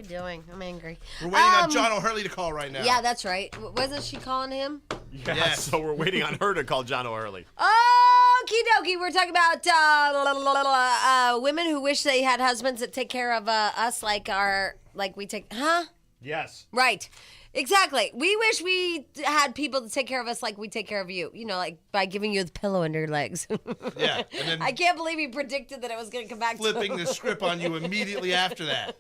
doing? I'm angry. We're waiting on John O'Hurley to call right now. Yeah, that's right. Wasn't she calling him? Yeah, Yes. so we're waiting on her to call John O'Hurley. Okie dokie. We're talking about women who wish they had husbands that take care of us like we take. Huh? Yes. Right. Exactly. We wish we had people to take care of us like we take care of you. You know, like by giving you the pillow under your legs. Yeah. And then I can't believe he predicted that it was going to come back flipping to the script on you immediately after that.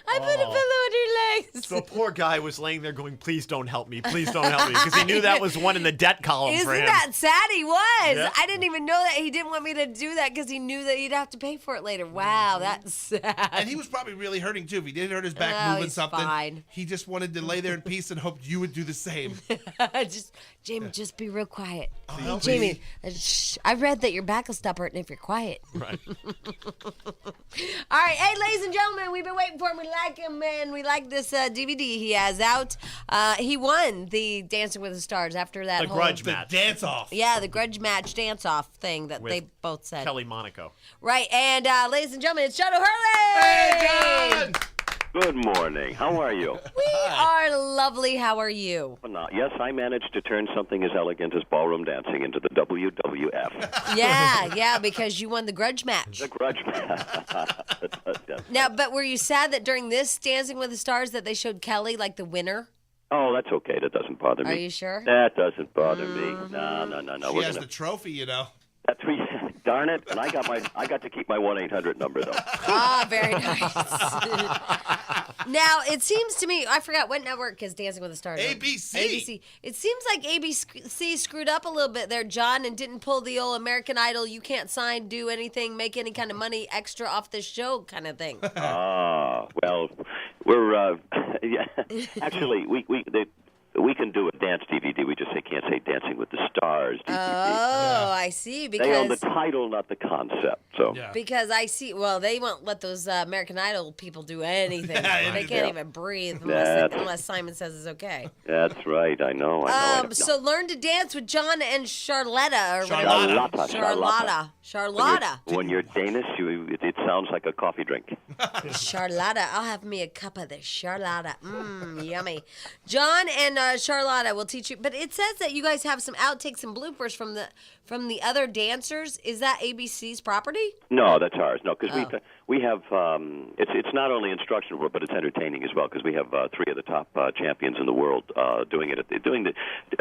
I put a pillow under your legs. The poor guy was laying there going, please don't help me. Please don't help me. Because he knew that was one in the debt column for him. Isn't that sad? He was. Yeah. I didn't even know that. He didn't want me to do that because he knew that he'd have to pay for it later. Wow, that's sad. And he was probably really hurting, too. If he didn't hurt his back moving he's something, fine. he just wanted to lay there in peace and hoped you would do the same. Jamie, just be real quiet. I'll Hey, Jamie, shh, I read that your back will stop hurting if you're quiet. Right. All right, hey, ladies and gentlemen, we've been waiting for him. We like him, man. We like this DVD he has out. He won the Dancing with the Stars after that The whole grudge The match. dance off. Yeah, the grudge match dance-off thing that With they both said. Kelly Monaco. Right, and ladies and gentlemen, it's John O'Hurley! Hey, John! Good morning. How are you? We are lovely. How are you? Yes, I managed to turn something as elegant as ballroom dancing into the WWF. Yeah, because you won the grudge match. The grudge. Now, but were you sad that during this Dancing with the Stars that they showed Kelly like the winner? Oh, that's okay. That doesn't bother me. Are you sure? That doesn't bother me. No. She has the trophy, you know. That's darn it. And I got to keep my 1-800 number though. Ah, very nice. Now, it seems to me, I forgot what network is Dancing with the Stars. ABC. ABC. It seems like ABC screwed up a little bit there, John, and didn't pull the old American Idol, you can't sign, do anything, make any kind of money extra off this show kind of thing. Well, we're yeah. Actually, we can do a dance DVD. We just can't say Dancing with the Stars DVD. Oh, I see. They own the Because title, not the concept. So. Yeah. because I see. Well, they won't let those American Idol people do anything. Yeah, They yeah. can't even breathe unless Simon says it's okay. That's right. I know. So learn to dance with John and Charlotta. Or Charlotta. whatever. Charlotta. When you're Danish, it sounds like a coffee drink. Charlotta. I'll have me a cup of this Charlotta. Yummy. John and Charlotta will teach you. But it says that you guys have some outtakes and bloopers from the other dancers. Is that ABC's property? No, that's ours. No, because we have it's not only instructional, but it's entertaining as well. Because we have 3 of the top champions in the world doing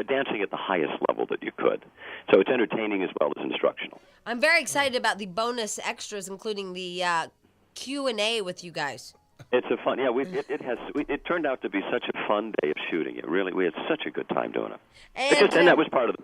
dancing at the highest level that you could. So it's entertaining as well as instructional. I'm very excited about the bonus extras, including the Q&A with you guys. It's a fun. Yeah, it turned out to be such a fun day of shooting. We had such a good time doing it. And that was part of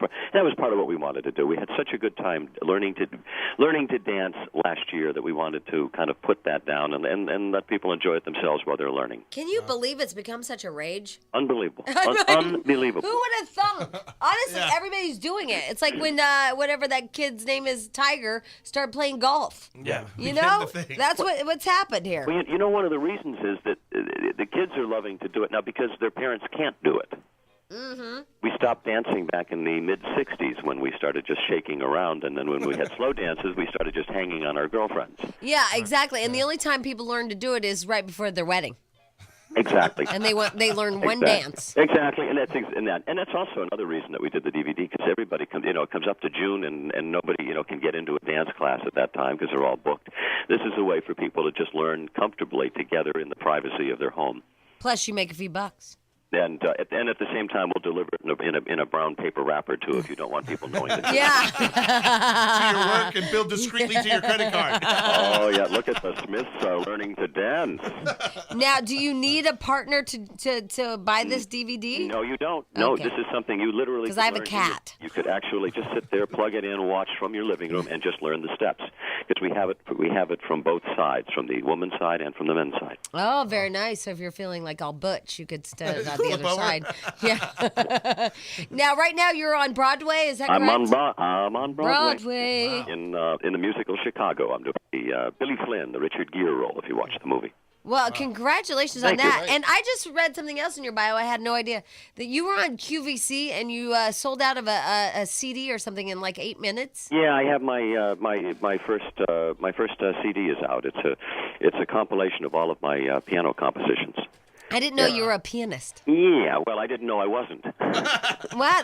what we wanted to do. We had such a good time learning to dance last year that we wanted to kind of put that down and let people enjoy it themselves while they're learning. Can you believe it's become such a rage? Unbelievable. Right. Unbelievable. Who would have thought? Honestly, Yeah. everybody's doing it. It's like when whatever that kid's name is, Tiger, started playing golf. Yeah. You became know, the thing. that's what's happened here. Well, you know, one of the reasons is that the kids are loving to do it now because their parents can't do it. Mm-hmm. We stopped dancing back in the mid-'60s when we started just shaking around, and then when we had slow dances, we started just hanging on our girlfriends. Yeah, exactly. And the only time people learn to do it is right before their wedding. Exactly. And they learn one dance. Exactly, and that's also another reason that we did the DVD because everybody comes up to June and nobody can get into a dance class at that time because they're all booked. This is a way for people to just learn comfortably together in the privacy of their home. Plus, you make a few bucks. And at the same time, we'll deliver it in a brown paper wrapper too, if you don't want people knowing that. Yeah. To your work and bill discreetly to your credit card. Oh yeah, look at the Smiths are learning to dance. Now, do you need a partner to buy this DVD? No, you don't. No, Okay. this is something you literally. 'Cause I have a learn. cat. You could actually just sit there, plug it in, watch from your living room, and just learn the steps. Because we have it from both sides, from the woman's side and from the men's side. Oh, very nice. So if you're feeling like all butch, you could stand on the Flip other over. side. Yeah. Now, right now, you're on Broadway. Is that correct? I'm on Broadway. Broadway. In the musical Chicago. I'm doing the Billy Flynn, the Richard Gere role, if you watch the movie. Well, congratulations on that. And I just read something else in your bio. I had no idea that you were on QVC and you sold out of a CD or something in like 8 minutes. Yeah, I have my first CD is out. It's a compilation of all of my piano compositions. I didn't know you were a pianist. Yeah, well, I didn't know I wasn't. Wow,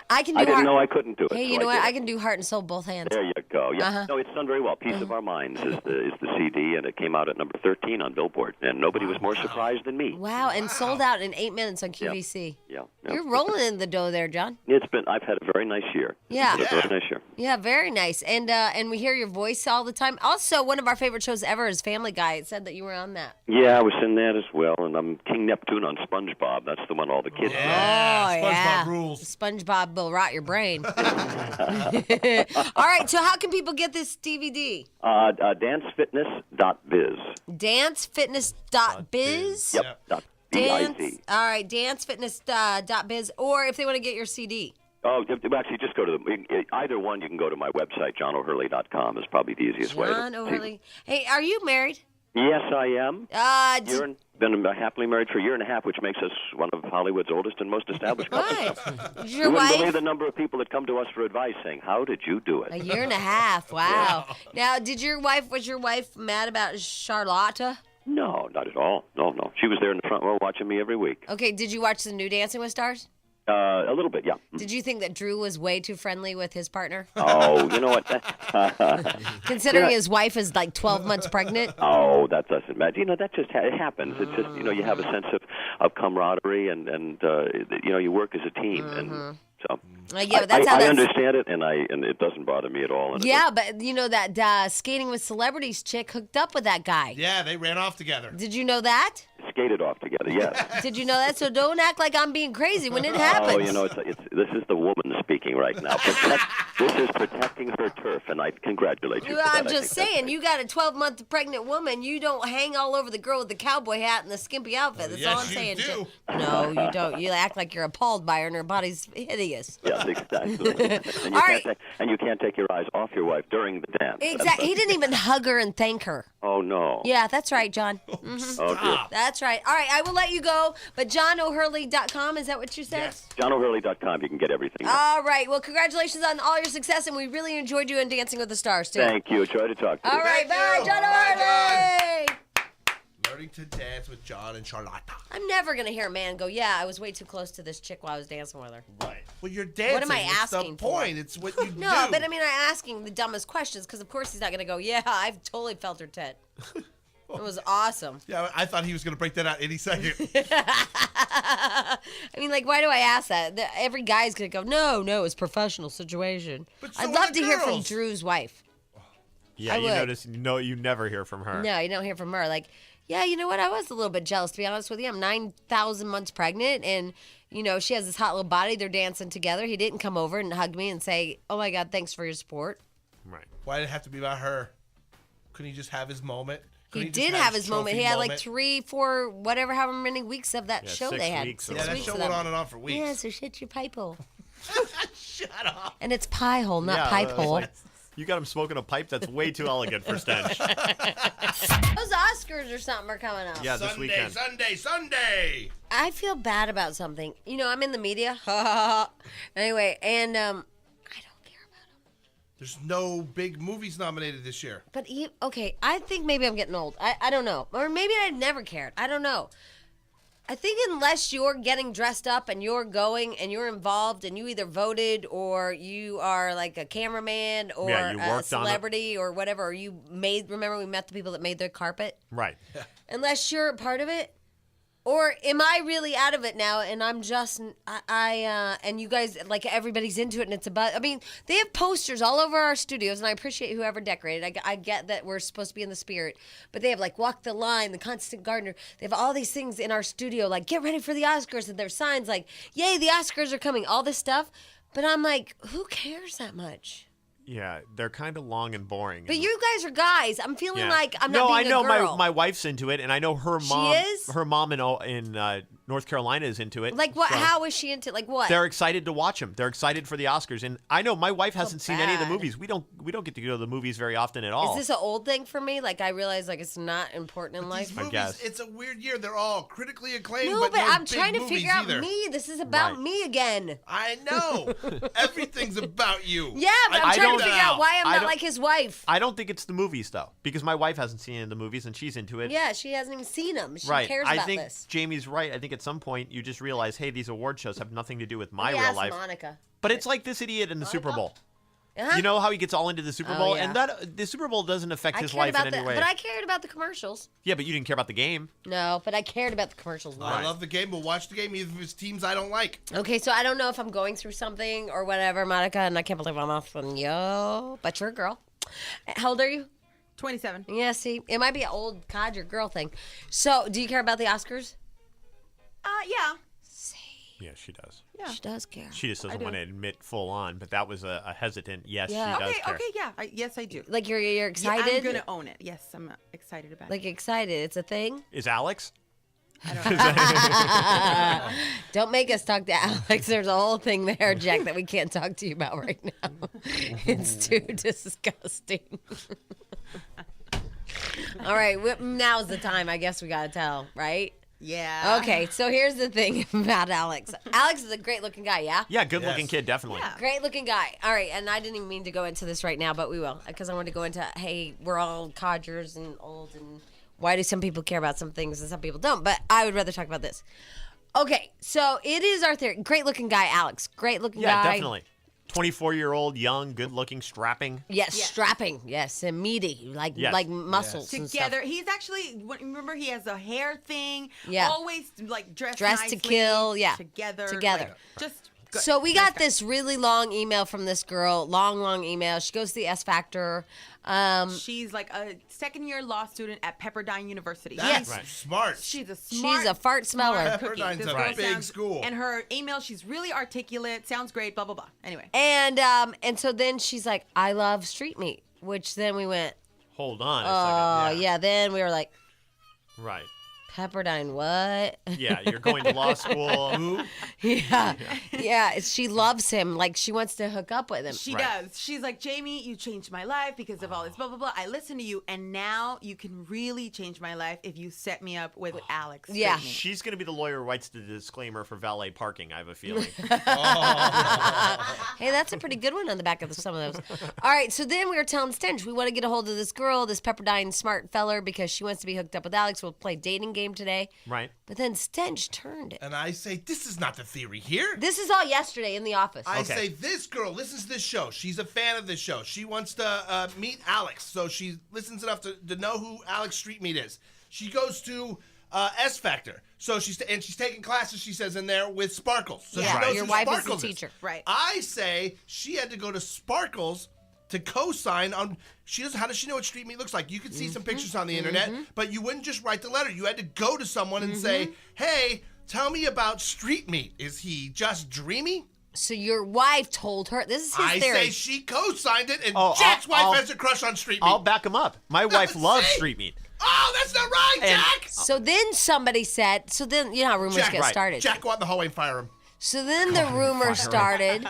I can do. I didn't know I couldn't do it. Hey, you know what? I can do heart and soul both hands. There you go. Yeah, no, it's done very well. Peace of Our Minds is the CD, and it came out at number 13 on Billboard, and nobody was more surprised than me. Wow, and sold out in 8 minutes on QVC. Yeah. You're rolling in the dough there, John. I've had a very nice year. Yeah. A very nice year. Yeah, very nice. And we hear your voice all the time. Also, one of our favorite shows ever is Family Guy. It said that you were on that. Yeah, I was in that as well, and I'm King Neptune on SpongeBob. That's the one all the kids love. SpongeBob rules. SpongeBob will rot your brain. All right, so how can people get this DVD? Dancefitness.biz. Dancefitness.biz? Yep. Dance. All right, dancefitness.biz, or if they want to get your CD. Oh, actually, just go to either one. You can go to my website, johnohurley.com. Is probably the easiest way. John O'Hurley. Hey, are you married? Yes, I am. Been happily married for a year and a half, which makes us one of Hollywood's oldest and most established couples. Right. You wouldn't believe the number of people that come to us for advice saying, "How did you do it?" A year and a half. Wow. Now, was your wife mad about Charlotta? No, not at all. No. She was there in the front row watching me every week. Okay, did you watch the new Dancing with Stars? A little bit, yeah. Did you think that Drew was way too friendly with his partner? Oh, you know what? Considering his wife is like 12 months pregnant? Oh, that doesn't matter. You know, that just it happens. It's just, you have a sense of camaraderie and you work as a team. And so that's how I understand it, and it doesn't bother me at all. But that Skating with Celebrities chick hooked up with that guy. Yeah, they ran off together. Did you know that? Skated off together, yes. Did you know that? So don't act like I'm being crazy when it happens. Oh, this is the woman speaking right now. This is protecting her turf, and I congratulate you. Well, I'm just saying, you got a 12-month pregnant woman. You don't hang all over the girl with the cowboy hat and the skimpy outfit. That's all I'm saying. Do. No, you don't. You act like you're appalled by her, and her body's hideous. Yes, exactly. And you can't take your eyes off your wife during the dance. Exactly. He didn't even hug her and thank her. Oh, no. Yeah, that's right, John. Oh, dear. That's right. All right, I will let you go, but johnohurley.com, is that what you said? Yes. JohnO'Hurley.com, you can get everything. All right, well, congratulations on all your success, and we really enjoyed you in Dancing with the Stars, too. Thank you. Try to talk to you. All right, bye, you. John Bye, O'Hurley. Learning to dance with John and Charlotta. I'm never going to hear a man go, yeah, I was way too close to this chick while I was dancing with her. Right. Well, you're dancing. What am I It's asking the for? point. It's what you do. No, but I mean, I'm asking the dumbest questions, because of course he's not going to go, yeah, I've totally felt her tit. It was awesome. Yeah, I thought he was going to break that out any second. I mean, like, why do I ask that? Every guy's going to go, no, it's a professional situation. But so I'd are love the to hear from girls. Drew's wife. Yeah, I you would. notice. You never hear from her. No, you don't hear from her. Like, yeah, you know what? I was a little bit jealous, to be honest with you. I'm 9,000 months pregnant, and, she has this hot little body. They're dancing together. He didn't come over and hug me and say, oh, my God, thanks for your support. Right. Why did it have to be about her? Couldn't he just have his moment? He did have his moment. He had like 3, 4, whatever, however many weeks of that show 6 they had. weeks. 6 Yeah, that weeks show of went that. on and on for weeks. Yeah, so shit your pipe hole. Shut up. And it's pie hole, not Yeah, pipe it's hole. like, you got him smoking a pipe that's way too elegant for Stench. Those Oscars or something are coming up. Yeah, this weekend. Sunday. I feel bad about something. I'm in the media. Anyway, and I don't care about them. There's no big movies nominated this year. But, okay, I think maybe I'm getting old. I don't know. Or maybe I never cared. I don't know. I think unless you're getting dressed up and you're going and you're involved and you either voted or you are like a cameraman or a celebrity or whatever, or remember we met the people that made the carpet? Right. Unless you're a part of it. Or am I really out of it now and I'm just, and you guys, like everybody's into it and it's about, I mean, they have posters all over our studios and I appreciate whoever decorated. I get that we're supposed to be in the spirit, but they have like Walk the Line, The Constant Gardener. They have all these things in our studio, like get ready for the Oscars, and there's signs like, yay, the Oscars are coming, all this stuff. But I'm like, who cares that much? Yeah, they're kind of long and boring. But you guys are guys. I'm feeling like I'm not no, being I know a girl. my wife's into it, and I know her mom. She is? Her mom in North Carolina is into it. Like what? So How is she into? Like what? they're excited to watch them. They're excited for the Oscars, and I know my wife hasn't seen any of the bad. movies. We don't get to go to the movies very often at all. Is this an old thing for me? Like I realize like it's not important in life. These movies, guess. it's a weird year. They're all critically acclaimed, No, but but no I'm big trying to movies figure out either. me. This is about Right. me again. I know. Everything's about you. Yeah, but I'm I trying don't- to figure out why I'm I not don't- like his wife. I don't think it's the movies though, because my wife hasn't seen any of the movies and she's into it. Yeah, she hasn't even seen them. She Right. cares I about think this. Jamie's right. I think at some point you just realize, hey, these award shows have nothing to do with my Let me real ask life. Monica. But it's like this idiot in the Super Bowl. Uh-huh. You know how he gets all into the Super Oh, Bowl, yeah. and that the Super Bowl doesn't affect I his cared life about in any way. but I cared about the commercials. Yeah, but you didn't care about the game. No, but I cared about the commercials. I love the game. We'll watch the game even if it's teams I don't like. Okay, so I don't know if I'm going through something or whatever, Monica, and I can't believe I'm off on you, but you're a girl. How old are you? 27. Yeah, see, it might be an old codger girl thing. So, do you care about the Oscars? Yeah. Yeah, she does. Yeah. She does care. She just doesn't do. want to admit full on, but that was a hesitant yes, Yeah. she does Okay, care. okay, yeah. Yes, I do. Like you're Yeah, excited? I'm going to own it. Yes, I'm excited about it. Like excited. It's a thing. Is Alex? Don't make us talk to Alex. There's a whole thing there, Jack, that we can't talk to you about right now. It's too disgusting. All right, now's the time. I guess we got to tell, right? Yeah. Okay, so here's the thing about Alex. Alex is a great-looking guy, yeah? Yeah, good looking Yes. kid, definitely. Yeah. Great-looking guy. All right, and I didn't even mean to go into this right now, but we will, because I want to go into, hey, we're all codgers and old, and why do some people care about some things and some people don't? But I would rather talk about this. Okay, so it is our theory. Great-looking guy, Alex. Great-looking Yeah, guy. definitely. 24-year-old, young, good looking, strapping. Yes, Yes. strapping. Yes, and meaty, like Yes. like muscles and stuff. Together. He's actually, remember, he has a hair thing. Yeah. Always, like, dressed Dressed to nicely, kill, yeah. Together. Together. Like, just good. So we Nice got guy. this really long email from this girl, long email. She goes to the S Factor. She's like a second-year law student at Pepperdine University. That's Right. smart. She's a smart. She's a fart smeller. smart cookie. Pepperdine's This a girl big sounds- school. And her email, she's really articulate, sounds great, blah, blah, blah. Anyway. And so then she's like, I love street meat, which then we went, Hold on a oh, second. yeah. Then we were like, Right. Pepperdine, what? Yeah, you're going to law school. Yeah. She loves him. Like, she wants to hook up with him. She Right. does. She's like, Jamie, you changed my life because of all this blah, blah, blah. I listen to you, and now you can really change my life if you set me up with Alex. Yeah. Whitney." She's going to be the lawyer who writes the disclaimer for valet parking, I have a feeling. Hey, that's a pretty good one on the back of some of those. All right, so then we were telling Stench we want to get a hold of this girl, this Pepperdine smart feller, because she wants to be hooked up with Alex. We'll play dating game today. Right. But then Stench turned it. And I say, this is not the theory here. This is all yesterday in the office. I Okay. say, this girl listens to this show. She's a fan of this show. She wants to meet Alex, so she listens enough to know who Alex Street Meat is. She goes to S Factor, so she's taking classes. She says in there with Sparkles. So Yeah, she knows your who wife is the Sparkles teacher. Right. I say she had to go to Sparkles to co-sign on. She doesn't. How does she know what Street Meat looks like? You could see some pictures on the internet, but you wouldn't just write the letter. You had to go to someone and say, "Hey, tell me about Street Meat. Is he just dreamy?" So your wife told her. This is his I theory. say she co-signed it, and Oh, Jack's wife I'll- has a crush on Street Meat. I'll back him up. My wife loves see? street meat. Oh, that's not right, And- Jack. So then somebody said. So then you know how rumors Jack, get started. Jack, go out in the hallway and fire him. So then the rumor started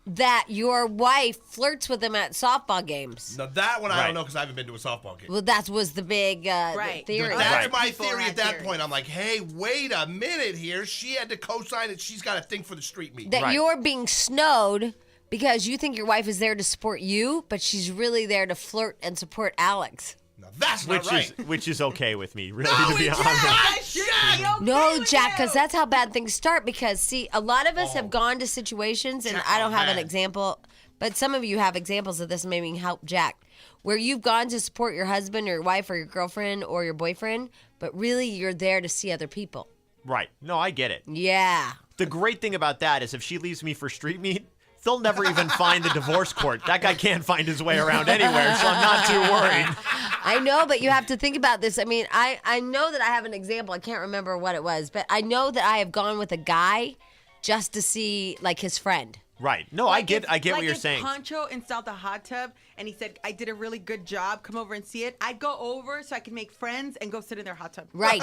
that your wife flirts with him at softball games. Now that one I Right. don't know because I haven't been to a softball game. Well, that was the big Right. theory. That's Right. my People theory had at that theories. point. I'm like, hey, wait a minute here. She had to co-sign it. She's got a thing for the Street Meat. That Right. you're being snowed because you think your wife is there to support you, but she's really there to flirt and support Alex. Now that's not right. Which is okay with me, really, No, to be it's honest. not, Jack. No, Jack, because that's how bad things start. Because, see, a lot of us have gone to situations, and Jack, I don't have an man. example, but some of you have examples of this, maybe help Jack, where you've gone to support your husband or your wife or your girlfriend or your boyfriend, but really you're there to see other people. Right. No, I get it. Yeah. The great thing about that is if she leaves me for street meat, they'll never even find the divorce court. That guy can't find his way around anywhere, so I'm not too worried. I know, but you have to think about this. I mean, I know that I have an example. I can't remember what it was, but I know that I have gone with a guy just to see, like, his friend. Right. No, I get if- what you're if saying. Pancho installed the hot tub and he said, I did a really good job, come over and see it, I'd go over so I could make friends and go sit in their hot tub. Right.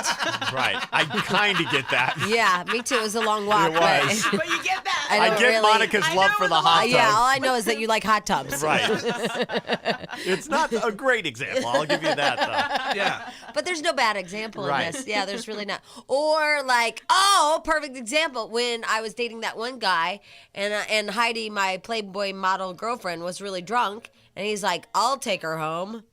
Right. I kind of get that. Yeah, me too. It was a long walk. It was. But you get that. I I don't get really- Monica's I love know for it the was a hot lot. tub. Yeah, all I know is that you like hot tubs. Right. It's not a great example. I'll give you that, though. Yeah. But there's no bad example Right. in this. Yeah, there's really not. Or like, perfect example. When I was dating that one guy, and Heidi, my Playboy model girlfriend, was really drunk, and he's like, "I'll take her home."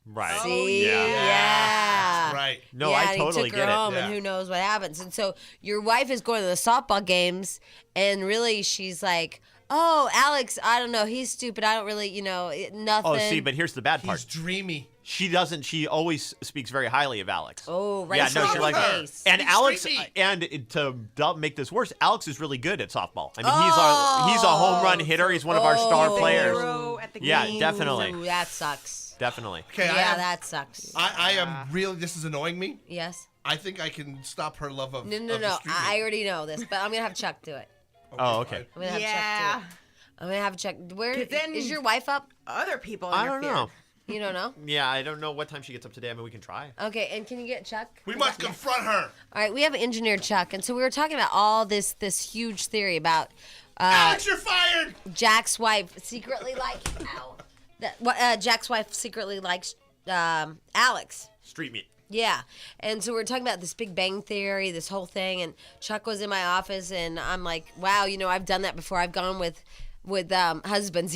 Right. See? Yeah. Yeah. Right. No, yeah, I and totally he took her get it. home, Yeah. and who knows what happens. And so your wife is going to the softball games, and really she's like, "Oh, Alex, I don't know, he's stupid. I don't really, nothing." Oh, see, but here's the bad He's part. dreamy. She doesn't. She always speaks very highly of Alex. Oh, right. Yeah, to no, the she likes her. face. And He's Alex, dreamy. and to make this worse, Alex is really good at softball. I mean, he's a home run hitter. He's one of our star Oh. players. Hero at the Yeah, games. definitely. Ooh, that sucks. Definitely. Okay, Yeah, that sucks. I am really. This is annoying me. Yes. I think I can stop her love of. No. of the street I meat. already know this, but I'm gonna have Chuck do it. Oh, okay. I'm gonna have Yeah. Chuck do it. I'm gonna have Chuck. Where 'Cause then- is your wife up? Other people I interfere. don't know. You don't know. Yeah, I don't know what time she gets up today. I mean, we can try. Okay, and can you get Chuck? We must confront her. All right, we have engineered Chuck, and so we were talking about all this huge theory about Alex, you're fired. Jack's wife secretly likes. Ow. Jack's wife secretly likes Alex. Street meat. Yeah. And so we're talking about this Big Bang Theory, this whole thing, and Chuck was in my office, and I'm like, wow, I've done that before. I've gone with husbands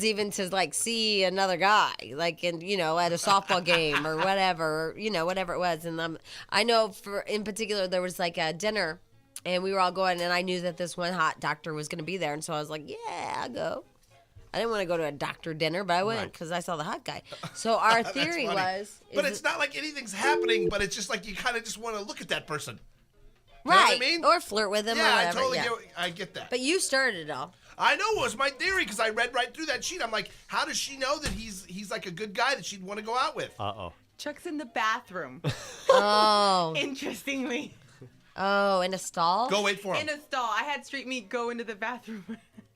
even to like see another guy, like at a softball game or whatever, whatever it was. And I know in particular there was like a dinner, and we were all going, and I knew that this one hot doctor was going to be there, and so I was like, yeah, I'll go. I didn't want to go to a doctor dinner, but I went Right. because I saw the hot guy. So our That's theory funny. But it's is not like anything's happening. But it's just like you kind of just want to look at that person. right, know what I mean? or flirt with him or Yeah, I whatever. totally yeah. I get that. But you started it all. I know it was my theory because I read right through that sheet. I'm like, how does she know that he's like a good guy that she'd want to go out with? Uh-oh. Chuck's in the bathroom. Oh, Interestingly. in a stall. Go wait for him. In a stall. I had street meat go into the bathroom.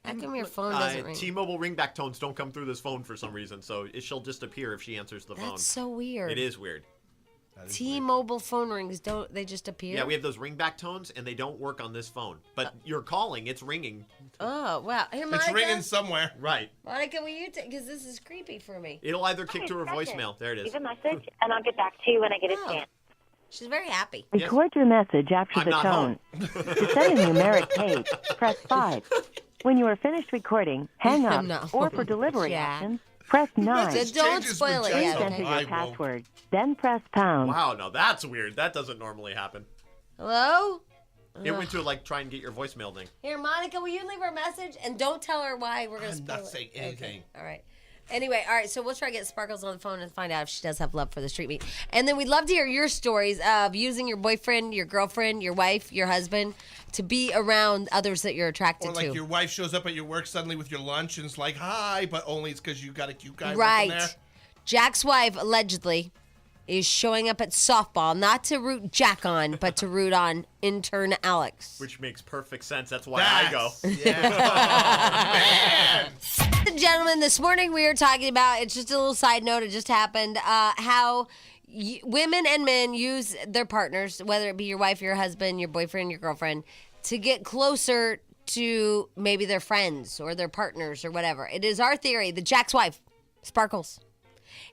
How come your phone doesn't ring? T-Mobile ringback tones don't come through this phone for some reason, so she'll just appear if she answers the phone. That's so weird. It is weird. T-Mobile phone rings they just appear? Yeah, we have those ringback tones, and they don't work on this phone. But you're calling, it's ringing. Oh wow! Here, Monica. It's ringing somewhere. Right. Monica, will you take? Because this is creepy for me. It'll either kick to her Hi, Spencer. voicemail. There it is. Leave a message, and I'll get back to you when I get a Oh. chance. She's very happy. Yes. Record your message after I'm the not tone. home. To send a numeric page, press 5. When you are finished recording, hang up. I'm not Or for home. delivery Yeah. options, press 9. So don't changes spoil with it Please yet. Jackson. enter Okay. I your won't. password, then press pound. Wow, now that's weird. That doesn't normally happen. Hello. It went to try and get your voicemail thing. Here, Monica, will you leave her a message and don't tell her why we're gonna I'm spoil not it. saying Okay. anything. All right. Anyway, all right. So we'll try to get Sparkles on the phone and find out if she does have love for the street meat. And then we'd love to hear your stories of using your boyfriend, your girlfriend, your wife, your husband to be around others that you're attracted Or like to. your wife shows up at your work suddenly with your lunch and it's like, hi, but only it's because you got a cute guy working there. Right. Jack's wife allegedly is showing up at softball, not to root Jack on, but to root on intern Alex. Which makes perfect sense. That's why I go. Yeah. Ladies and gentlemen, this morning we are talking about, it's just a little side note, it just happened, how women and men use their partners, whether it be your wife, your husband, your boyfriend, your girlfriend, to get closer to maybe their friends or their partners or whatever. It is our theory that Jack's wife, Sparkles,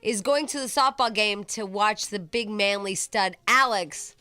is going to the softball game to watch the big manly stud Alex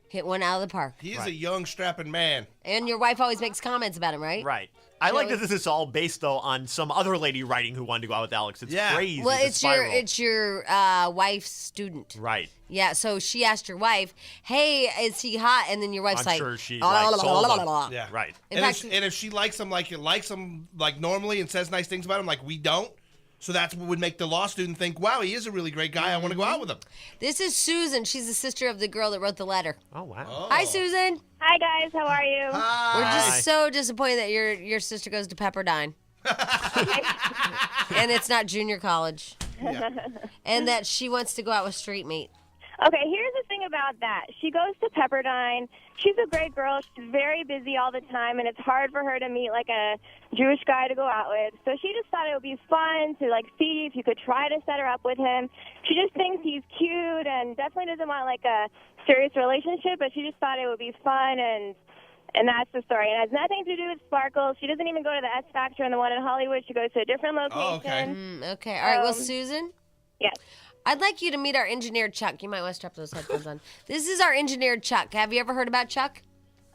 hit one out of the park. He is a young, strapping man. And your wife always makes comments about him, right? Right. I like that Joey. this is all based, though, on some other lady writing who wanted to go out with Alex. It's Yeah. crazy. Well, the it's spiral. your wife's student. Right. Yeah, so she asked your wife, "Hey, is he hot?" And then your wife's I'm like, sure she, "La, la, like, la, sold la, him. la, la." Yeah. Right. In And, fact, if she likes him like normally and says nice things about him like we don't, so that's what would make the law student think, wow, he is a really great guy. I want to go out with him. this is Susan. She's the sister of the girl that wrote the letter. Oh, wow. Hi, Susan. Hi guys, how are you? We're Hi. just so disappointed that your sister goes to Pepperdine, and it's not junior college, Yeah. and that she wants to go out with street meat. Okay, here's the thing about that. She goes to Pepperdine. She's a great girl. She's very busy all the time, and it's hard for her to meet like a Jewish guy to go out with. So she just thought it would be fun to like see if you could try to set her up with him. She just thinks he's cute and definitely doesn't want like a serious relationship, but she just thought it would be fun, and that's the story. It has nothing to do with Sparkles. She doesn't even go to the S Factor and the one in Hollywood. She goes to a different location. Okay. All right. Well, Susan? Yes. I'd like you to meet our engineer, Chuck. You might want to strap those headphones on. This is our engineer, Chuck. Have you ever heard about Chuck?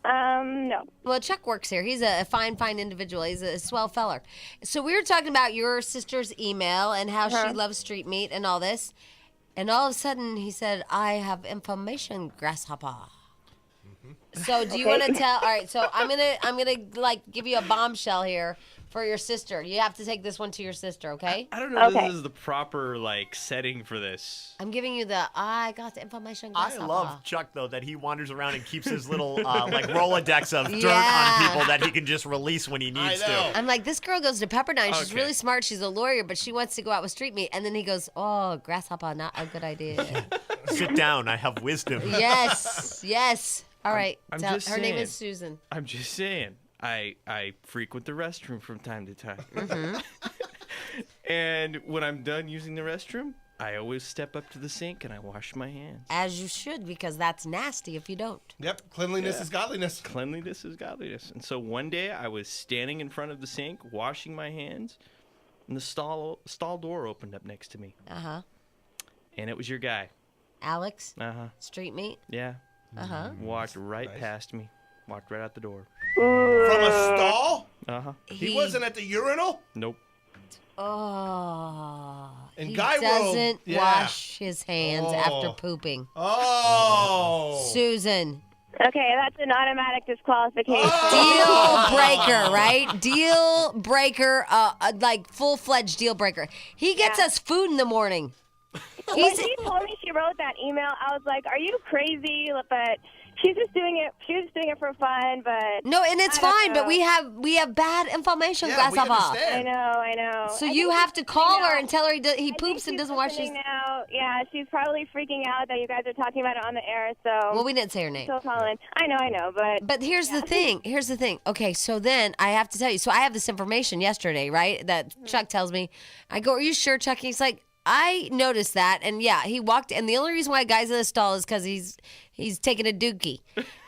No. Well, Chuck works here. He's a fine individual. He's a swell feller. So we were talking about your sister's email and how she loves street meat and all this. And all of a sudden, he said, I have information, grasshopper. So do you want to tell? All right. So I'm gonna like give you a bombshell here for your sister. You have to take this one to your sister, okay? I don't know if this is the proper like setting for this. I'm giving you the I got the information. I love Chuck though that he wanders around and keeps his little like Rolodex of dirt on people that he can just release when he needs to. I'm like, this girl goes to Pepperdine. She's really smart. She's a lawyer, but she wants to go out with street meat. And then he goes, oh, grasshopper, not a good idea. Sit down. I have wisdom. Yes. All right. I'm just her name saying. is Susan. I'm just saying. I frequent the restroom from time to time. And when I'm done using the restroom, I always step up to the sink and I wash my hands. As you should, because that's nasty if you don't. Yep, cleanliness is godliness. Cleanliness is godliness. And so one day I was standing in front of the sink, washing my hands, and the stall door opened up next to me. Uh-huh. And it was your guy. Alex? Uh-huh. Street meat? Yeah. Uh-huh. Walked right past me. Walked right out the door. From a stall? Uh-huh. He wasn't at the urinal? Nope. Oh. In he Guy World, doesn't wash his hands after pooping. Oh. Susan. Okay, that's an automatic disqualification. Deal breaker, right? Deal breaker, like full-fledged deal breaker. He gets us food in the morning. When she told me she wrote that email, I was like, "Are you crazy?" But she's just doing it. She was just doing it for fun. But no, and it's fine. But we have bad information, grasshopper. I know. So you have to call her and tell her he poops and doesn't wash his. Now, yeah, she's probably freaking out that you guys are talking about it on the air. So well, we didn't say her name. Still calling. I know, but here's the thing. Okay, so then I have to tell you. So I have this information yesterday, right? That Chuck tells me. I go, "Are you sure, Chuck?" He's like, I noticed that, and yeah, he walked, and the only reason why a guy's in the stall is because he's taking a dookie,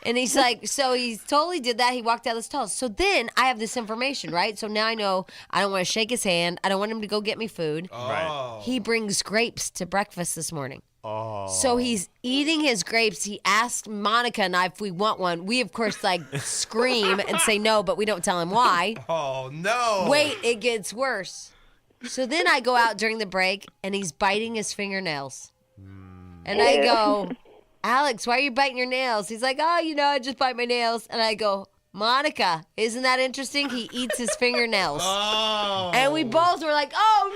and he's like, so he totally did that. He walked out of the stall. So then I have this information, right? So now I know I don't want to shake his hand. I don't want him to go get me food. Oh. He brings grapes to breakfast this morning. Oh. So he's eating his grapes. He asked Monica and I if we want one. We, of course, like scream and say no, but we don't tell him why. Oh, no. Wait, it gets worse. So then I go out during the break, and he's biting his fingernails. And I go, Alex, why are you biting your nails? He's like, oh, I just bite my nails. And I go, Monica, isn't that interesting? He eats his fingernails. Oh. And we both were like, oh,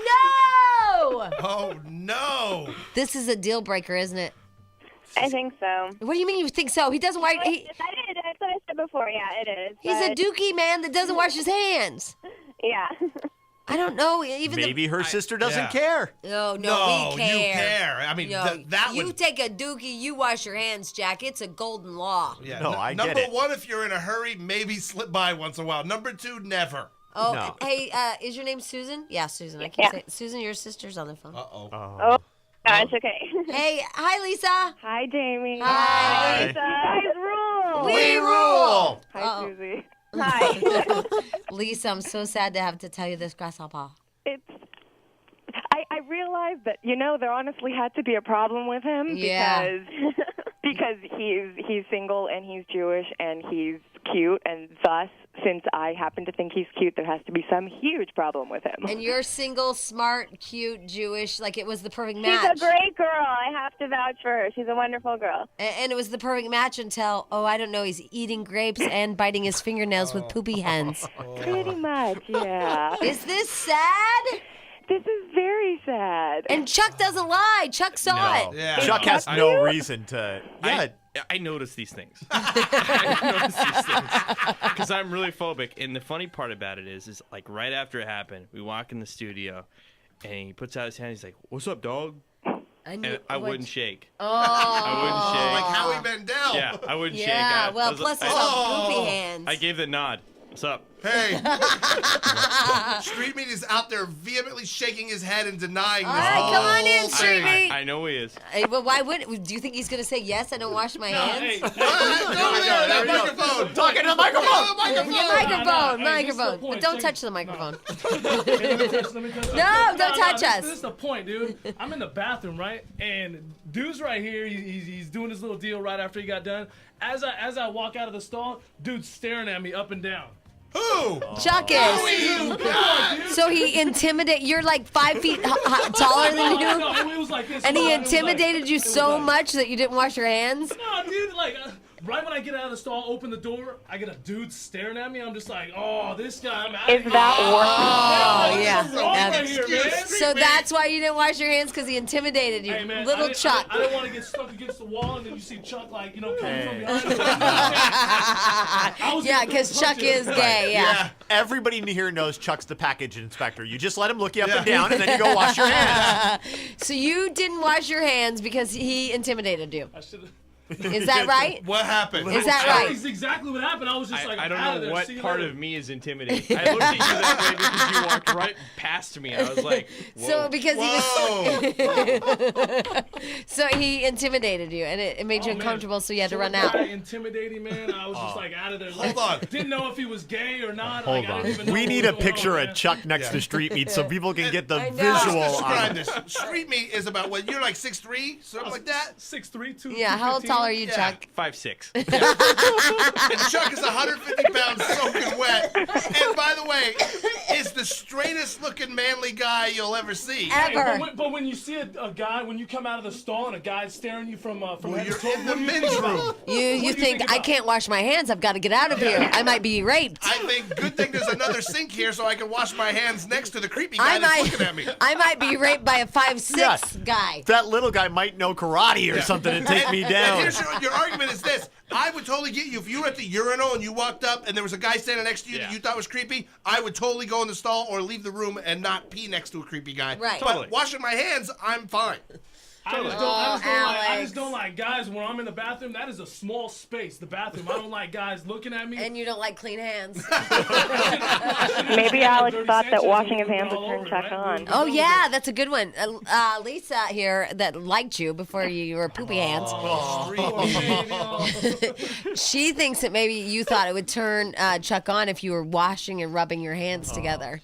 no! Oh, no. This is a deal breaker, isn't it? I think so. What do you mean you think so? He doesn't wash... I did. That's what I said before. Yeah, it is. He's a dookie man that doesn't wash his hands. Yeah. I don't know. Maybe her sister doesn't care. No, we care. You care. I mean, you take a dookie, you wash your hands, Jack. It's a golden law. Yeah. No, I get Number it. one, if you're in a hurry, maybe slip by once in a while. Number two, never. Oh, No. Hey, is your name Susan? Yeah, Susan. I keep saying Susan. Your sister's on the phone. Uh-oh. Oh, it's okay. Hey, hi, Lisa. Hi, Jamie. Hi. Lisa. Guys rule. We rule. Hi, Susie. Hi. Lisa, I'm so sad to have to tell you this, grasshopper. I realized that there honestly had to be a problem with him because he's single and he's Jewish and he's cute, and thus since I happen to think he's cute, there has to be some huge problem with him. And you're single, smart, cute, Jewish, like it was the perfect match. She's a great girl. I have to vouch for her. She's a wonderful girl. And it was the perfect match until I don't know, he's eating grapes and biting his fingernails with poopy hands. Pretty much, yeah. Is this sad? This is very sad. And Chuck doesn't lie. Chuck saw it. Yeah. Chuck has no reason to. Yeah. I notice these things. I notice these things because I'm really phobic. And the funny part about it is like right after it happened, we walk in the studio, and he puts out his hand. He's like, "What's up, dog?" and I wouldn't shake. Oh. I wouldn't shake. Like Howie Mandel. Yeah, I wouldn't shake. Yeah, well, plus it's all poopy hands. I gave the nod. What's up? Hey. Street Meat is out there vehemently shaking his head and denying All this. right, come on in, Street Meat. I know he is. Hey, well, why wouldn't? Do you think he's going to say yes? I don't wash my hands. Over there, that microphone. Talking to the microphone. Microphone. But don't touch the microphone. Let me touch No, don't touch us. This is the point, dude. I'm in the bathroom, right? And dude's right here. He's doing his little deal right after he got done. As I walk out of the stall, dude's staring at me up and down. Who? Chuck is. So he intimidated. You're like 5 feet taller than you. No, it was like this. And he intimidated you so much that you didn't wash your hands? No, dude, like, right when I get out of the stall, open the door, I get a dude staring at me. I'm just like, oh, this guy, I'm out of Is here. that Oh, yeah. What's wrong right here, man? So that's why you didn't wash your hands, because he intimidated you. Hey, man, Little Chuck. I didn't want to get stuck against the wall, and then you see Chuck, like, coming from behind. Yeah, because Chuck is gay, yeah. Everybody in here knows Chuck's the package inspector. You just let him look you up and down, and then you go wash your hands. So you didn't wash your hands because he intimidated you. I should have. Is that right? What happened? Is that right? That's exactly what happened. I was just like, I don't out of know there. what See you part later. of me is intimidating. I looked at you that way because you walked right past me. I was like, whoa. So because he was, so he intimidated you, and it made you uncomfortable, so you had to run out. Intimidating, man. I was just like out of there. Hold on. Didn't know if he was gay or not. Hold like, I on. didn't even know We what need was a going picture on, of man. Chuck next to Street Meat so people can get the I know. visual Describe on. this. Street Meat is about what? You're like 6'3", something like that. 6'3", 2. Yeah, how tall are you, Yeah. Chuck? 5'6". And Chuck is 150 pounds soaking wet. And by the way, is the straightest looking manly guy you'll ever see. Ever. But when you see a guy, when you come out of the stall and a guy's staring you from Well, head to you're toe, in the what do you men's think about? room. You do think, I about? can't wash my hands, I've got to get out of here. I might be raped. I think good thing there's another sink here so I can wash my hands next to the creepy guy that's looking at me. I might be raped by a 5'6" guy. That little guy might know karate or something and take me And down. here's your argument is this. I would totally get you if you were at the urinal and you walked up and there was a guy standing next to you that you thought was creepy. I would totally go in the stall or leave the room and not pee next to a creepy guy. Right. But Totally. washing my hands, I'm fine. I just don't Alex. like guys when I'm in the bathroom. That is a small space, the bathroom. I don't like guys looking at me. And you don't like clean hands. Maybe Alex 30 thought that centimeters washing his all hands would over turn it, Chuck right? on. Oh, yeah, that's a good one. Lisa here that liked you before you were poopy hands. She thinks that maybe you thought it would turn Chuck on if you were washing and rubbing your hands together.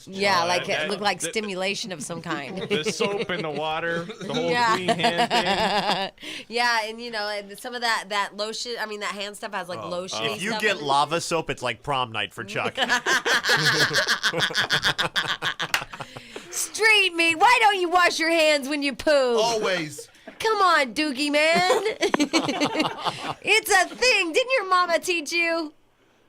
Yeah, like it looked like stimulation of some kind. The soap and the water, the whole Yeah. clean hand thing. Yeah, and and some of that lotion, that hand stuff has like lotion. If you get lava soap, it's like prom night for Chuck. Street Meat, why don't you wash your hands when you poop? Always. Come on, Doogie man. It's a thing. Didn't your mama teach you?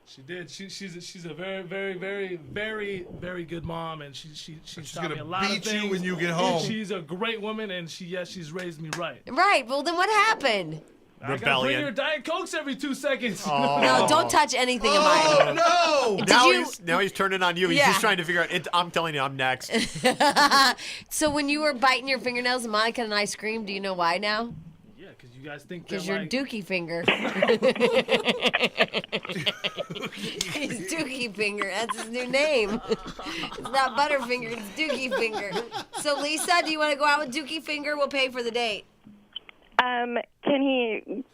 She did. She's a very, very, very, very, very good mom, and she's taught me a gonna lot of beat things. you when you get home. She's a great woman, and she's raised me right. Right. Well, then what happened? I gotta bring her Rebellion. Diet Cokes every 2 seconds. No, don't touch anything of mine. Oh, no. Now he's turning on you. He's Yeah. just trying to figure out. I'm telling you, I'm next. So when you were biting your fingernails and Monica and I screamed, do you know why now? Yeah, because you guys think Because that you're like, Dookie Finger. He's Dookie Finger. That's his new name. It's not Butterfinger, it's Dookie Finger. So Lisa, do you want to go out with Dookie Finger? We'll pay for the date. Can he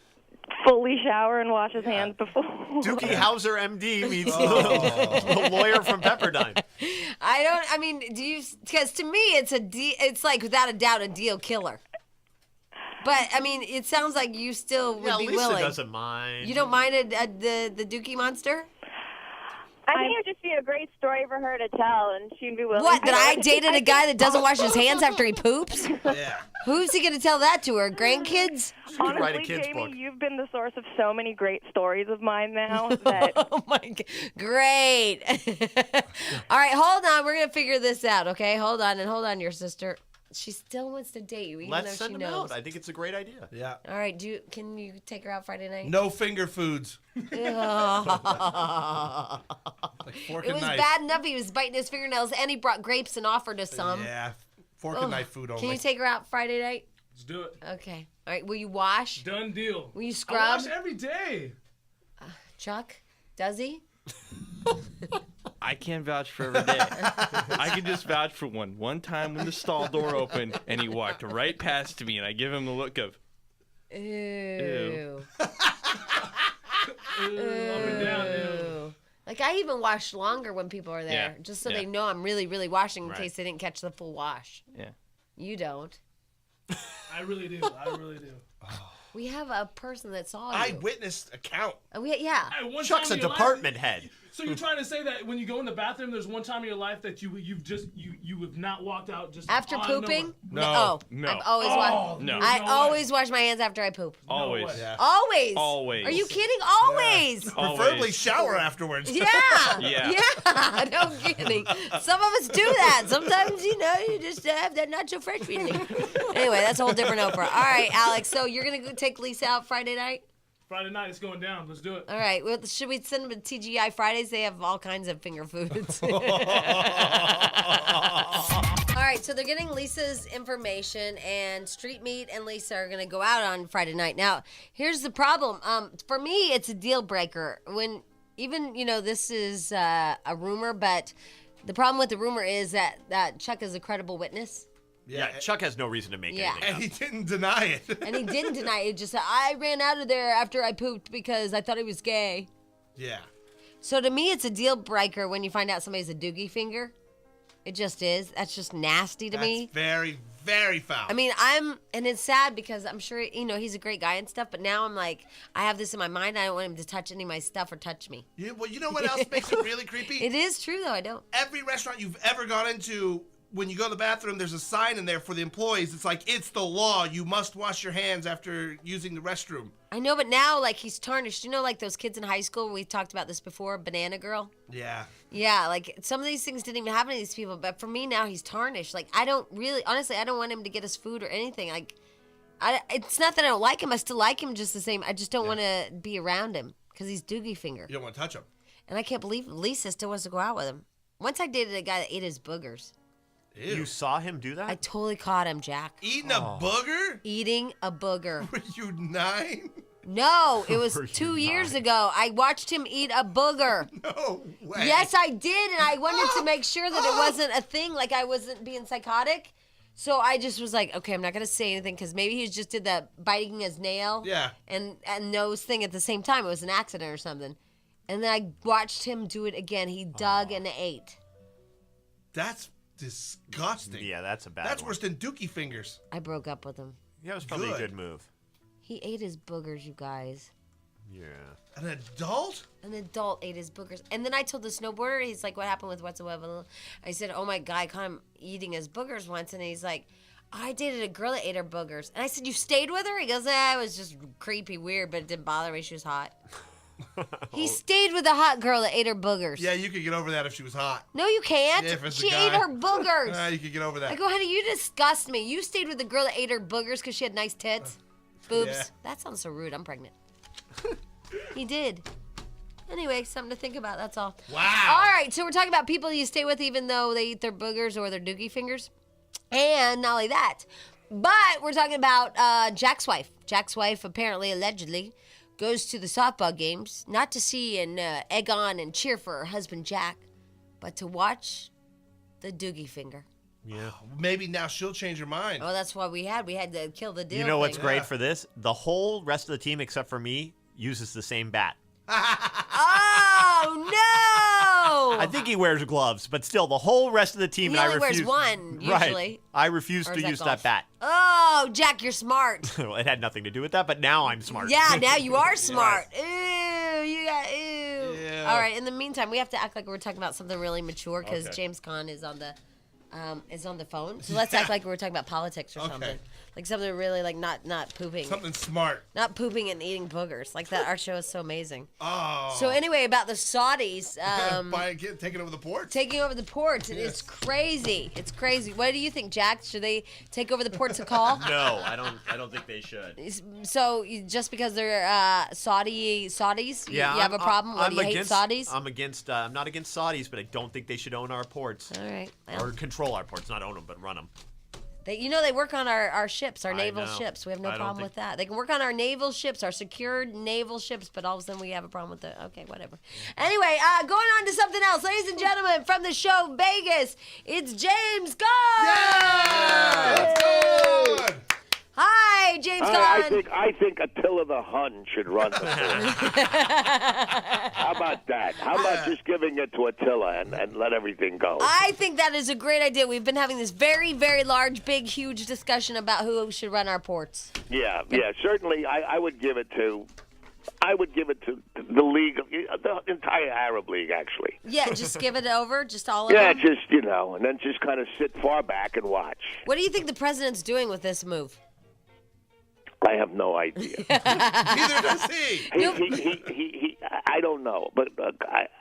fully shower and wash his hands before? Dookie Hauser, MD, meets the lawyer from Pepperdine. Do you, because to me it's like without a doubt a deal killer. But, it sounds like you still would be Lisa willing. doesn't mind. You don't mind the Dookie Monster? I think it would just be a great story for her to tell, and she'd be willing. What, to that I dated a guy that doesn't wash his hands after he poops? Yeah. Who's he going to tell that to, her grandkids? write a Honestly, kid's Jamie, book. you've been the source of so many great stories of mine now that Oh, my God. Great. All right, hold on. We're going to figure this out, okay? Hold on, your sister. She still wants to date you, even Let's though send she him knows. out. I think it's a great idea. Yeah. All right, can you take her out Friday night? No finger foods. It Like fork was and knife. bad enough he was biting his fingernails, and he brought grapes and offered us some. Yeah. Fork and knife food only. Can you take her out Friday night? Let's do it. Okay. All right. Will you wash? Done deal. Will you I scrub? wash every day. Chuck, does he? I can't vouch for every day. I can just vouch for one. One time when the stall door opened and he walked right past me and I give him the look of, Ew. Ew. Up and down. Ew. Like I even wash longer when people are there, Yeah. just so Yeah. they know I'm really, really washing in Right. case they didn't catch the full wash. yeah. You don't. I really do. I really do. We have a person that saw you. Eyewitness account. Yeah. Hey, one Chuck's a time in your life- department head. So you're trying to say that when you go in the bathroom, there's one time in your life that you have not walked out just After on pooping? nowhere? Oh, No. I've always washed. No. I no way. always wash my hands after I poop. Always. way. Yeah. Always. Always. Are you kidding? Always. Preferably Always. shower afterwards. Yeah. Yeah. Yeah. No kidding. Some of us do that. Sometimes, you just have that not so fresh feeling. Anyway, that's a whole different Oprah. All right, Alex. So you're going to go take Lisa out Friday night? Friday night, it's going down. Let's do it. All right. Well, should we send them to TGI Fridays? They have all kinds of finger foods. All right. So they're getting Lisa's information, and Street Meat and Lisa are going to go out on Friday night. Now, here's the problem. For me, it's a deal breaker. When even, this is a rumor, but the problem with the rumor is that Chuck is a credible witness. Yeah, Chuck has no reason to make anything And up. he didn't deny it. And he didn't deny it. Just said, I ran out of there after I pooped because I thought he was gay. Yeah. So to me, it's a deal breaker when you find out somebody's a doogie finger. It just is. That's just nasty to me. That's very, very foul. I mean, and it's sad because I'm sure, he's a great guy and stuff, but now I'm like, I have this in my mind. I don't want him to touch any of my stuff or touch me. Well, you know what else makes it really creepy? It is true, though. I don't. Every restaurant you've ever gone into, when you go to the bathroom, there's a sign in there for the employees. It's like, it's the law. You must wash your hands after using the restroom. I know, but now, like, he's tarnished. Like those kids in high school, we talked about this before, Banana Girl? Yeah. Yeah, like, some of these things didn't even happen to these people, but for me now, he's tarnished. Like, I don't really, honestly, I don't want him to get us food or anything. Like, it's not that I don't like him. I still like him just the same. I just don't want to be around him because he's doogie finger. You don't want to touch him. And I can't believe Lisa still wants to go out with him. Once I dated a guy that ate his boogers. Ew. You saw him do that? I totally caught him, Jack. Eating a booger? Eating a booger. Were you 9? No, it was Were you 2 years 9? ago. I watched him eat a booger. No way. Yes, I did, and I wanted to make sure that it wasn't a thing, like I wasn't being psychotic. So I just was like, okay, I'm not going to say anything because maybe he just did the biting his nail Yeah. and nose thing at the same time. It was an accident or something. And then I watched him do it again. He dug and ate. That's disgusting. Yeah, that's a bad That's one. worse than dookie fingers. I broke up with him. Yeah, it was probably a Good. good move. He ate his boogers, you guys. Yeah. An adult? An adult ate his boogers. And then I told the snowboarder, he's like, what happened with whatsoever? I said, oh my God, I caught him eating his boogers once. And he's like, I dated a girl that ate her boogers. And I said, you stayed with her? He goes, it was just creepy, weird, but it didn't bother me. She was hot. He stayed with a hot girl that ate her boogers. Yeah, you could get over that if she was hot. No, you can't. Yeah, if it's a She guy. ate her boogers. You could get over that. I go, honey, you disgust me. You stayed with a girl that ate her boogers because she had nice tits. Boobs. Yeah. That sounds so rude. I'm pregnant. He did. Anyway, something to think about. That's all. Wow. All right, so we're talking about people you stay with even though they eat their boogers or their doogie fingers. And not only that, but we're talking about Jack's wife. Jack's wife apparently, allegedly, goes to the softball games, not to see and egg on and cheer for her husband Jack, but to watch the doogie finger. Yeah. Maybe now she'll change her mind. Oh, that's why we had to kill the deal. You know what's thing. great Yeah. for this? The whole rest of the team, except for me, uses the same bat. Oh no! I think he wears gloves, but still, the whole rest of the team. He and I only wears refuse, one, Right. usually. I refuse Or to is that use golf? that bat. Oh, Jack, you're smart. Well, it had nothing to do with that, but now I'm smart. Yeah, now you are smart. Ew, you got ew. Yeah. All right. In the meantime, we have to act like we're talking about something really mature because Okay. James Caan is on the phone. So let's act like we're talking about politics or Okay. something, like something really like not pooping, Something smart. not pooping and eating boogers. Like that, our show is so amazing. Oh. So anyway, about the Saudis. Taking over the ports? Taking over the ports. It's crazy. It's crazy. What do you think, Jack? Should they take over the ports of call? No, I don't think they should. So just because they're Saudis, you Yeah, have a problem? What, do you hate Saudis? I'm against. I'm not against Saudis, but I don't think they should own our ports All right. Well, or control our ports. Not own them, but run them. They work on our ships, our naval know. ships. We have no I don't problem think- with that. They can work on our naval ships, our secured naval ships, but all of a sudden we have a problem with okay, whatever. Anyway, going on to something else. Ladies and gentlemen, from the show Vegas, it's James Caan. Yeah! Let's go! Hi, James Caan. I think Attila the Hun should run the force. How about that? How about just giving it to Attila and let everything go? I think that is a great idea. We've been having this very, very large, big, huge discussion about who should run our ports. Yeah, certainly. I would give it to. I would give it to the league, the entire Arab League, actually. Yeah, just give it over, just all of Yeah, them. just and then just kind of sit far back and watch. What do you think the president's doing with this move? I have no idea. Neither does he. He I don't know, but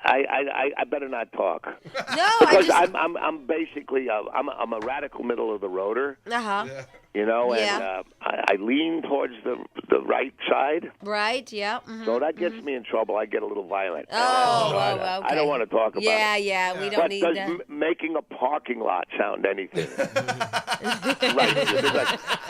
I better not talk. No, because I'm basically I'm a radical middle of the roader. Uh-huh. Yeah. And Yeah. I lean towards the right side. Right, yeah. So that gets me in trouble. I get a little violent. Oh, So okay. I don't want to talk about it. Yeah, we don't But need does that. making a parking lot sound anything? Right.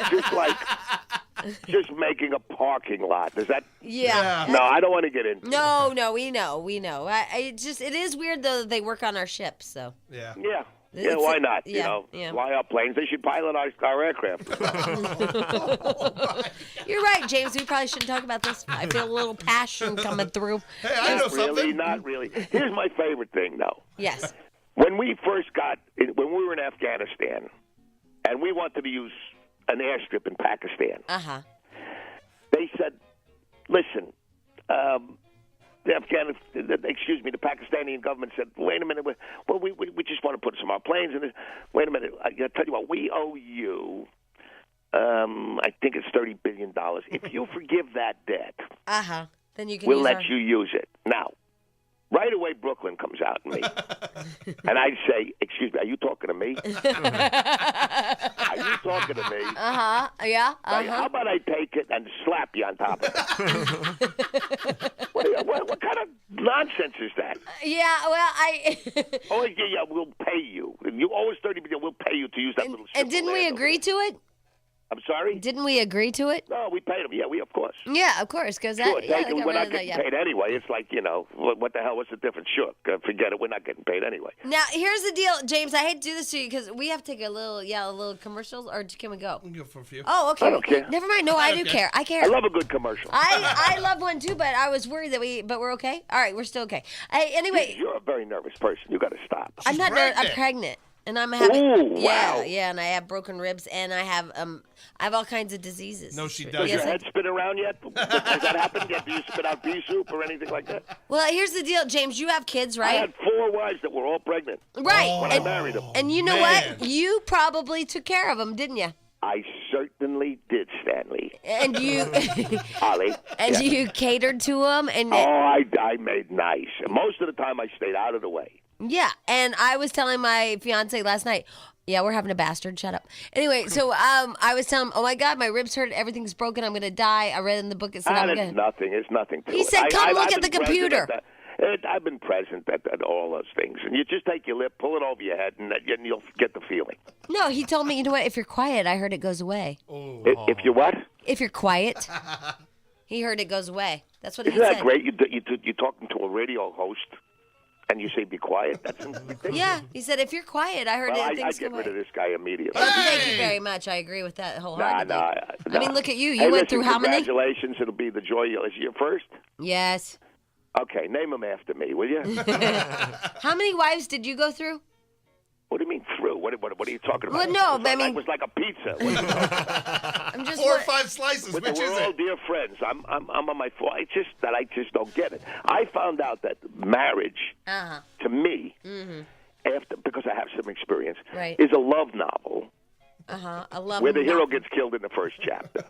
Just making a parking lot. Does that? Yeah. No, I don't want to get into. No, we know. It is weird though that they work on our ships. So Yeah. Yeah. Yeah, It's- why not? yeah, yeah. Fly our planes. They should pilot our aircraft. you're right, James. We probably shouldn't talk about this. I feel a little passion coming through. Hey, I know Really, something. not really. Here's my favorite thing, though. Yes. When we were in Afghanistan, and we wanted to use an airstrip in Pakistan, Uh-huh. they said, "Listen, the Pakistani government said, wait a minute, we just want to put some of our planes in this. Wait a minute, I tell you what, we owe you, I think it's $30 billion. If you forgive that debt, Uh-huh. Then you can we'll use let our... you use it." Now, right away, Brooklyn comes out at me, and I say, "Excuse me, are you talking to me? Are you talking to me? Uh-huh. Yeah. Right, Uh-huh. how about I take it and slap you on top of it?" what kind of nonsense is that? Yeah, well, Oh, yeah, we'll pay you. You owe us $30 billion. We'll pay you to use that little. and didn't we agree to it? I'm sorry. Didn't we agree to it? No, we paid them. Yeah, we of course. Yeah, of course, because Sure, we're not that. getting Yeah. paid anyway. It's like, what the hell? What's the difference? Sure, forget it. We're not getting paid anyway. Now, here's the deal, James. I hate to do this to you because we have to take a little commercials, or can we go? We can go for a few. Oh, okay. I don't care. Never mind. No, I do Okay. care. I care. I love a good commercial. I love one too, but I was worried but we're okay. All right, we're still okay. Anyway, You're a very nervous person. You got to stop. I'm not. I'm pregnant. pregnant, and I'm having. Ooh, yeah, wow. yeah, and I have broken ribs, and I have all kinds of diseases. No, she Does doesn't. your Yes, I- head spin around yet? Has that happened yet? Do you spit out pea soup or anything like that? Well, here's the deal, James. You have kids, I right? had 4 wives that were all pregnant Right. when I married them. And you know man. what? You probably took care of them, didn't you? I certainly did, Stanley. And you Holly. and Yeah. you catered to them, and Oh, I made nice. Most of the time, I stayed out of the way. yeah. And I was telling my fiance last night. Yeah, we're having a bastard. Shut up. Anyway, so I was telling him, "Oh my God, my ribs hurt. Everything's broken. I'm gonna die." I read in the book it said I'm It's gonna. nothing. It's nothing to He it. said, "Come look I've at the been present computer." I've been present at all those things. And you just take your lip, pull it over your head, and you'll get the feeling. No, he told me, you know what? If you're quiet, I heard it goes away. If you what? If you're quiet, he heard it goes away. That's what he Isn't that said. great? You're talking to a radio host, and you say, "Be quiet." That's ridiculous. Yeah, he said, if you're quiet, I heard Well, it. I'd Things get go rid of away. this guy immediately. Thank you very much. I agree with that wholeheartedly. Nah. I mean, look at you. You Hey, went listen, through how many? Congratulations. It'll be the joy. Is you first? Yes. Okay, name them after me, will you? How many wives did you go through? What do you mean through? What are you talking Well, about? no, it was I like, mean- it was like a pizza. What are you talking about? I'm just 4 or wa- 5 slices. But Which is we're all it? dear friends. I'm on my phone. I just don't get it. I found out that marriage, Uh-huh. to me, Mm-hmm. because I have some experience, Right. is a love novel Uh-huh. I love where the him. hero gets killed in the first chapter.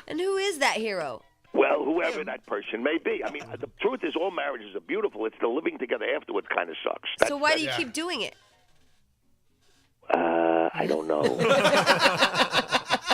And who is that hero? Well, whoever that person may be. I mean, the truth is, all marriages are beautiful. It's the living together afterwards kind of sucks. So why do you yeah. keep doing it? I don't know.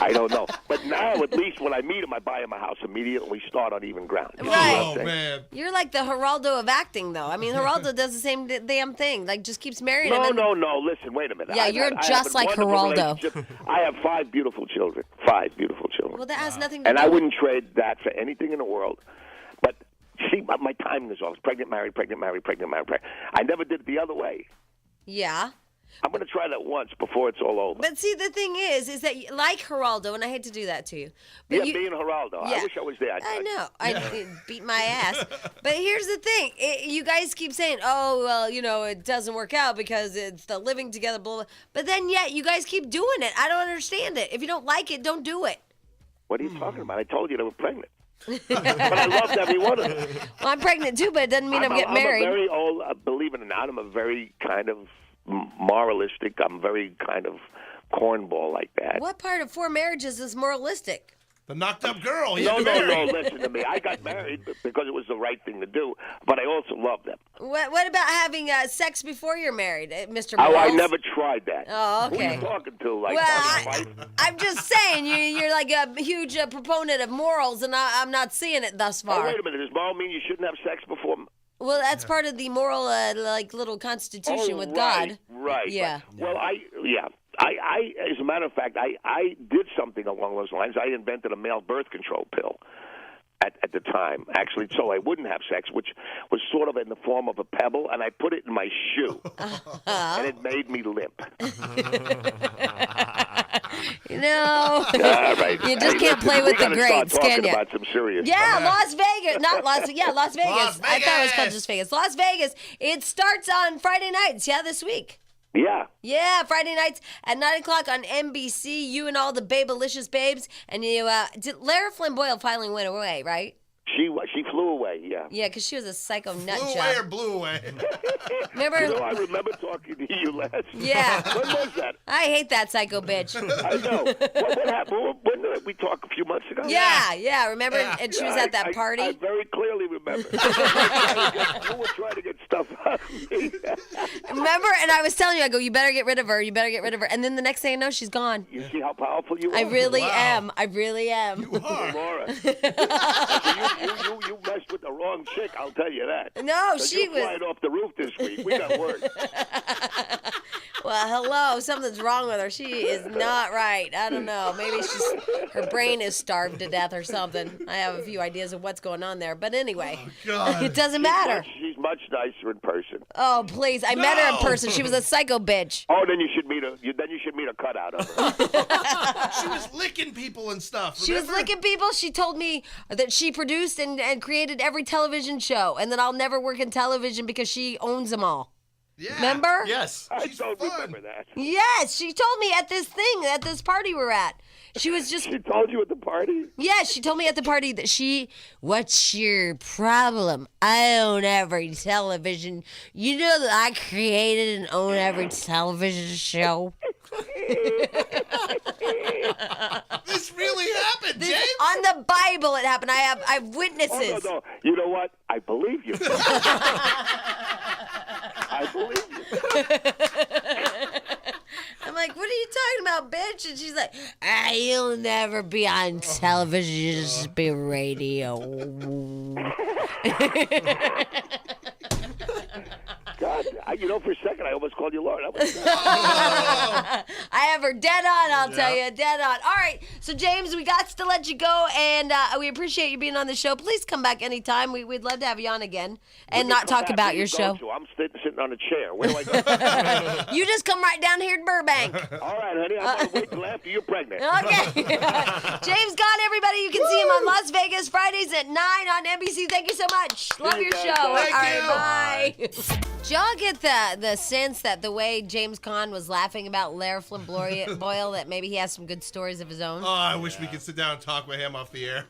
I don't know. But now, at least when I meet him, I buy him a house immediately. We start on even ground. You see what I'm Oh saying? man. You're like the Geraldo of acting, though. I mean, Geraldo does the same damn thing. Like, just keeps marrying him. No. Listen, wait a minute. Yeah, you're just like Geraldo. I have 5 beautiful children. 5 beautiful children. Well, that has nothing to And do I with... wouldn't trade that for anything in the world. But see, my timing is off. Pregnant, married, pregnant, married, pregnant, married, pregnant. I never did it the other way. Yeah. I'm going to try that once before it's all over. But see, the thing is that like Geraldo, and I hate to do that to you. But Yeah, being Geraldo. Yeah. I wish I was there. I know. I beat my ass. But here's the thing. You guys keep saying, oh, well, you know, it doesn't work out because it's the living together, blah, blah. But then yet you guys keep doing it. I don't understand it. If you don't like it, don't do it. What are you talking about? I told you they were pregnant. But I loved every one of them. Well, I'm pregnant too, but it doesn't mean I'm getting married. I'm a very old, believe it or not, I'm a very kind of moralistic. I'm very kind of cornball like that. What part of 4 marriages is moralistic? The knocked up girl. No, listen to me. I got married because it was the right thing to do, but I also love them. What about having sex before you're married, Mr. Oh, I Morals? never tried that. Oh, okay. Who are you talking to? Like, Well, I'm just saying, you're like a huge proponent of morals, and I'm not seeing it thus far. Oh, wait a minute. Does moral mean you shouldn't have sex before? Well, that's part of the moral, like, little constitution with right, God. Right. Yeah. Well, I as a matter of fact, I did something along those lines. I invented a male birth control pill at the time, actually, so I wouldn't have sex, which was sort of in the form of a pebble, and I put it in my shoe, and it made me limp. You know, right. you just can't play with the greats, can you? About some serious Yeah, stuff. Las Vegas. Las Vegas. I thought it was called just Vegas. Las Vegas. It starts on Friday nights, this week. Yeah. Yeah, Friday nights at 9 o'clock on NBC. You and all the Babelicious babes. And you, Lara Flynn Boyle finally went away, right? She flew away, yeah. Yeah, because she was a psycho nut Flew job. away or blew away? Remember? You know, I remember talking to you last. Yeah. When was that? I hate that psycho bitch. I know. What happened? When did we talk a few months ago? Yeah. Remember? And she was at that party. I very clearly remember. You were trying to get stuff out of me. Remember? And I was telling you, I go, you better get rid of her. You better get rid of her. And then the next thing I know, she's gone. You see how powerful you are? I really am. I really am. You are. Laura. You messed with the wrong chick, I'll tell you that. No, So she you're was. flying off the roof this week. We got word. Well, hello. Something's wrong with her. She is not right. I don't know. Maybe her brain is starved to death or something. I have a few ideas of what's going on there. But anyway, it doesn't matter. She's much nicer in person. Oh, please. I met her in person. She was a psycho bitch. Oh, then you should meet her. Then you should meet a cutout of her. She was licking people and stuff. She was remember? licking people. She told me that she produced and created every television show and that I'll never work in television because she owns them all. Yeah. Remember? Yes. I don't remember that. Yes, she told me at this party we're at. She was just. She told you at the party? Yeah, she told me at the party that what's your problem? I own every television. You know that I created and own every television show? This really happened, James. On the Bible it happened. I have witnesses. Oh, no. You know what? I believe you. I believe you. I'm like, what are you talking about, bitch? And she's like, you'll never be on television. You'll just be radio. God, for a second, I almost called you Laura. I have her dead on, I'll tell you, dead on. All right, so James, we got to let you go, and we appreciate you being on the show. Please come back anytime. We'd love to have you on again and not talk about your show. I'm sitting on a chair. Where do I go? You just come right down here to Burbank. All right, honey. I'm going to wait till after you're pregnant. Okay. James Caan, everybody. You can see him on Las Vegas Fridays at 9 on NBC. Thank you so much. Love your show. All right, bye. Did y'all get the sense that the way James Caan was laughing about Lara Flynn Boyle, that maybe he has some good stories of his own? Oh, I wish we could sit down and talk with him off the air.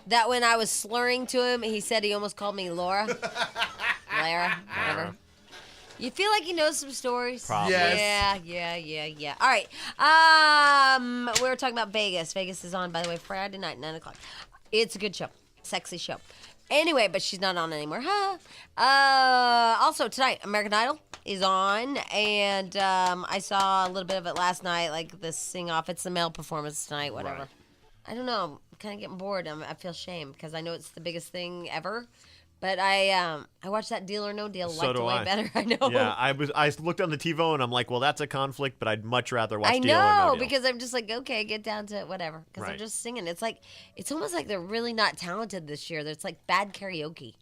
That when I was slurring to him, he said he almost called me Laura. Lara, whatever. You feel like he knows some stories? Probably. Yes. Yeah. All right. We were talking about Vegas. Vegas is on, by the way, Friday night, 9 o'clock. It's a good show. sexy show. Anyway, but she's not on anymore. Huh? Also, tonight, American Idol is on, and I saw a little bit of it last night, like the sing-off. It's the male performance tonight, whatever. Right. I don't know. I'm kind of getting bored. I feel shame because I know it's the biggest thing ever. But I watched that Deal or No Deal. So liked it do way I. better. I know. Yeah, I looked on the TiVo and I'm like, well, that's a conflict, but I'd much rather watch I Deal or No know, Deal. because I'm just like, okay, get down to whatever. Because they're Right. just singing. It's like, it's almost like they're really not talented this year. It's like bad karaoke.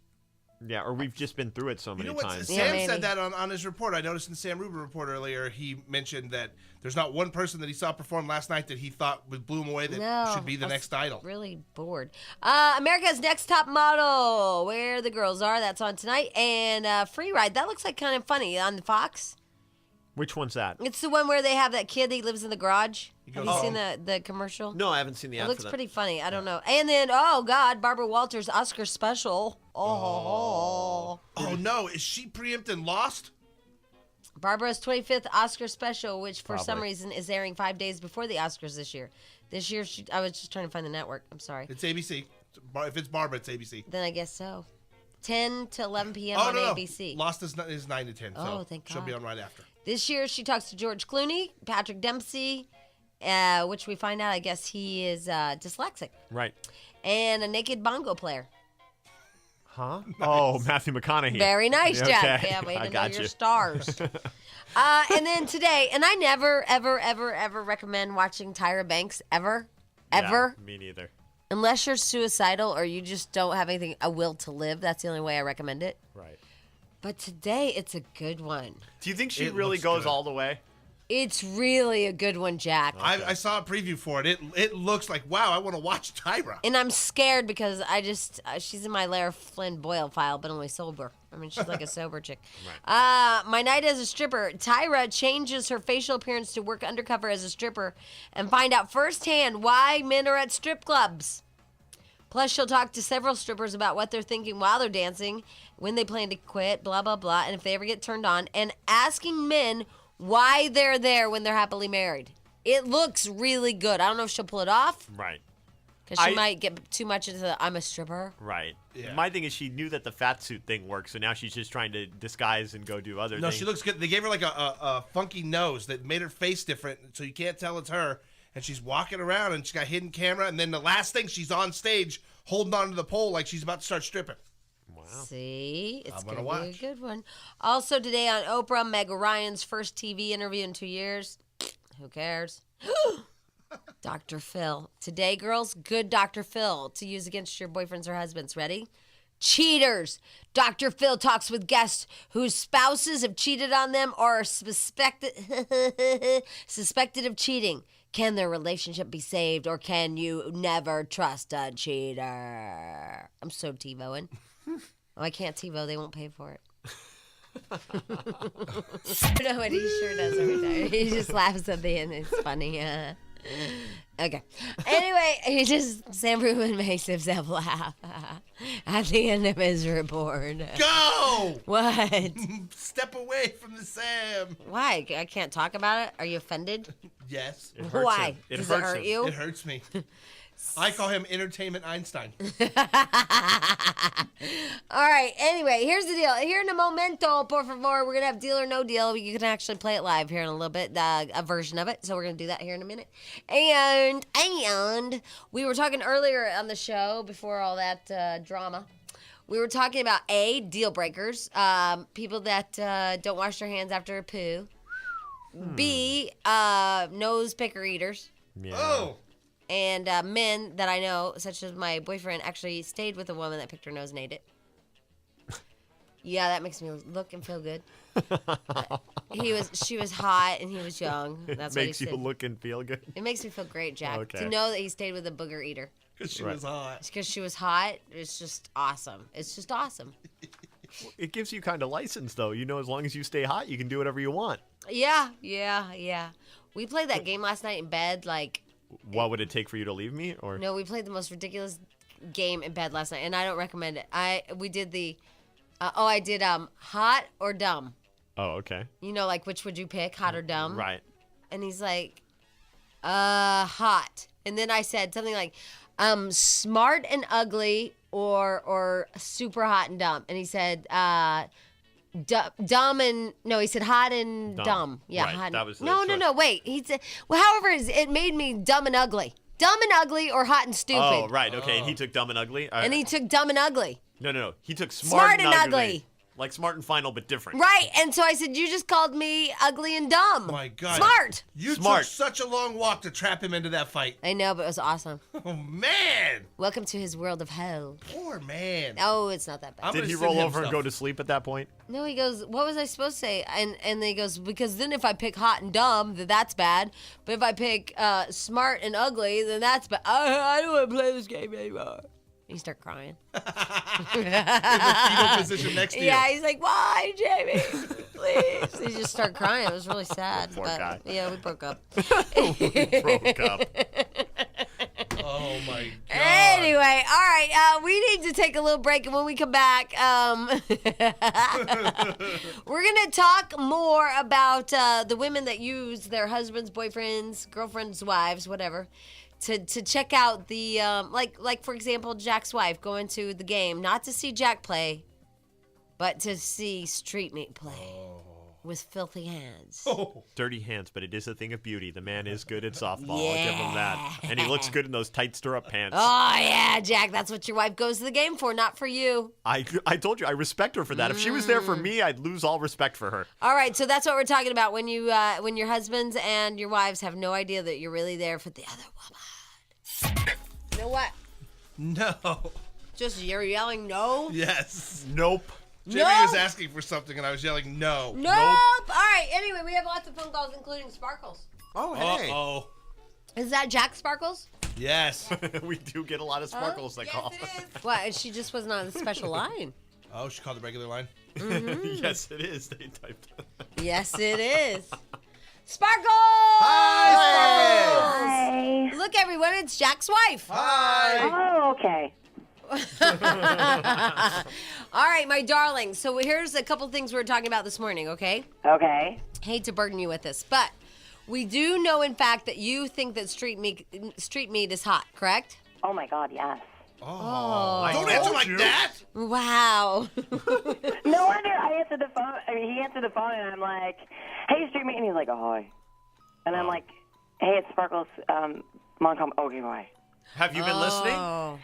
Yeah, or we've just been through it so You many know what? times. Yeah, Sam maybe. said that on his report. I noticed in Sam Rubin report earlier, he mentioned that there's not one person that he saw perform last night that he thought blew him away that No, should be the I was next idol. Really bored. America's Next Top Model, Where the Girls Are. That's on tonight. And Free Ride. That looks like kind of funny on Fox. Which one's that? It's the one where they have that kid that lives in the garage. Have you goes seen the commercial? No, I haven't seen the ad It for looks that. pretty funny. I don't know. And then, oh, God, Barbara Walters' Oscar special. Oh. Oh no, is she preempting Lost? Barbara's 25th Oscar special, which for some Probably. reason is airing 5 days before the Oscars this year. This year, I was just trying to find the network. I'm sorry. It's ABC. If it's Barbara, it's ABC. Then I guess so. 10 to 11 p.m. Oh on no, ABC. Lost is 9 to 10. Oh, So thank she'll be God. on right after. This year, she talks to George Clooney, Patrick Dempsey, which we find out, I guess he is dyslexic, Right. and a naked bongo player. Huh? Oh, Matthew McConaughey. Very nice, Jack. Okay. Yeah, way I to know got your you. stars. And then today, and I never, ever, ever, ever recommend watching Tyra Banks, ever, ever, Yeah, me neither. unless you're suicidal or you just don't have anything, a will to live. That's the only way I recommend it. Right. But today, it's a good one. Do you think she It really looks goes good. all the way? It's really a good one, Jack. I saw a preview for it. It looks like, wow, I want to watch Tyra. And I'm scared because I just, she's in my Lara Flynn Boyle file, but only sober. I mean, she's like a sober chick. My night as a stripper. Tyra changes her facial appearance to work undercover as a stripper and find out firsthand why men are at strip clubs. Plus, she'll talk to several strippers about what they're thinking while they're dancing, when they plan to quit, blah, blah, blah, and if they ever get turned on, and asking men why they're there when they're happily married. It looks really good. I don't know if she'll pull it off. Right. Because she might get too much into the I'm a stripper. Right. Yeah. My thing is she knew that the fat suit thing works, so now she's just trying to disguise and go do other No, things. she looks good. They gave her like a funky nose that made her face different, so you can't tell it's her. And she's walking around, and she's got hidden camera. And then the last thing, she's on stage holding onto the pole like she's about to start stripping. See, it's I'm going gonna to be a watch. good one. Also today on Oprah, Meg Ryan's first TV interview in 2 years. Who cares? Dr. Phil. Today, girls, good Dr. Phil to use against your boyfriends or husbands. Ready? Cheaters. Dr. Phil talks with guests whose spouses have cheated on them or are suspected of cheating. Can their relationship be saved, or can you never trust a cheater? I'm so TiVoing. Oh, I can't TiVo. They won't pay for it. No, and he sure does every time. He just laughs at the end. It's funny. Okay. Anyway, Sam Rubin makes himself laugh at the end of his report. Go! What? Step away from the Sam. Why? I can't talk about it? Are you offended? Yes. It hurts Why? him. It Does hurts it hurt him. you? It hurts me. I call him Entertainment Einstein. All right. Anyway, here's the deal. Here in a momento, por favor, we're going to have Deal or No Deal. You can actually play it live here in a little bit, a version of it. So we're going to do that here in a minute. And we were talking earlier on the show, before all that drama, we were talking about deal breakers, people that don't wash their hands after a poo. B, nose picker eaters. Yeah. Oh! And men that I know, such as my boyfriend, actually stayed with a woman that picked her nose and ate it. Yeah, that makes me look and feel good. She was hot and he was young. That's what he Makes you said. look and feel good. It makes me feel great, Jack, Okay. to know that he stayed with a booger eater. Because she Right. was hot. It's because she was hot. It's just awesome. It's just awesome. It gives you kind of license, though. You know, as long as you stay hot, you can do whatever you want. Yeah. We played that game last night in bed, like. What would it take for you to leave me? Or No, we played the most ridiculous game in bed last night, and I don't recommend it. We did the, I did hot or dumb. Oh, okay. You know, like which would you pick, hot or dumb? Right. And he's like, hot. And then I said something like, smart and ugly or super hot and dumb? And he said dumb and no, he said hot and dumb. Yeah, right. hot. And, that was the no, wait. He said, well, however, it made me dumb and ugly. Dumb and ugly or hot and stupid. Oh, right. Okay, and he took dumb and ugly. And he took dumb and ugly. No. He took smart and ugly. Like smart and final, but different. Right, and so I said, you just called me ugly and dumb. My God. Smart. You took such a long walk to trap him into that fight. I know, but it was awesome. Oh, man. Welcome to his world of hell. Poor man. Oh, it's not that bad. Did he roll over and go to sleep at that point? No, he goes, what was I supposed to say? And then he goes, because then if I pick hot and dumb, then that's bad. But if I pick smart and ugly, then that's bad. I don't want to play this game anymore. He started crying. In the fetal position next to you. Yeah, he's like, why, Jamie? Please. He just started crying. It was really sad. Poor but, guy. Yeah, we broke up. We broke up. Oh, my God. Anyway, all right. We need to take a little break, and when we come back, we're going to talk more about the women that use their husbands, boyfriends, girlfriends, wives, whatever, to check out the, like for example, Jack's wife going to the game, not to see Jack play, but to see Street Meat play with filthy hands. Dirty hands, but it is a thing of beauty. The man is good at softball. I'll give him that. And he looks good in those tight stirrup pants. Oh, yeah, Jack, that's what your wife goes to the game for, not for you. I told you, I respect her for that. If she was there for me, I'd lose all respect for her. All right, so that's what we're talking about when your husbands and your wives have no idea that you're really there for the other woman. You know what? No. Just you're yelling no? Yes. Nope. Jamie was asking for something, and I was yelling no. Nope. All right, anyway, we have lots of phone calls, including Sparkles. Oh, hey. Uh-oh. Is that Jack Sparkles? Yes. We do get a lot of Sparkles that call. What? She just wasn't on the special line. Oh, she called the regular line? Mm-hmm. Yes, it is. They typed it. Yes, it is. Sparkles! Hi! Hi. Look, everyone, it's Jack's wife. Hi! Oh, okay. All right, my darling. So here's a couple things we were talking about this morning, okay? Okay. Hate to burden you with this, but we do know, in fact, that you think that street meat is hot, correct? Oh, my God, yes. Oh. Don't answer like that! Wow. No wonder I answered the phone. I mean, he answered the phone, and I'm like, hey, Street Meat. And he's like, oh, hi. And I'm like, hey, it's Sparkles. Mom, come. Okay, bye. Have you been listening?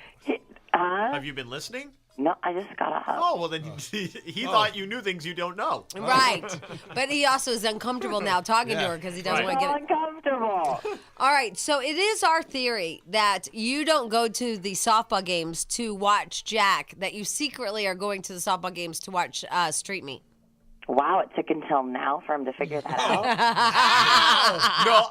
Have you been listening? No, I just got up. Oh, well, then he thought you knew things you don't know. Right. But he also is uncomfortable now talking to her because he doesn't want to get it. Uncomfortable. All right. So it is our theory that you don't go to the softball games to watch Jack, that you secretly are going to the softball games to watch Street Meat. Wow, it took until now for him to figure that out. No,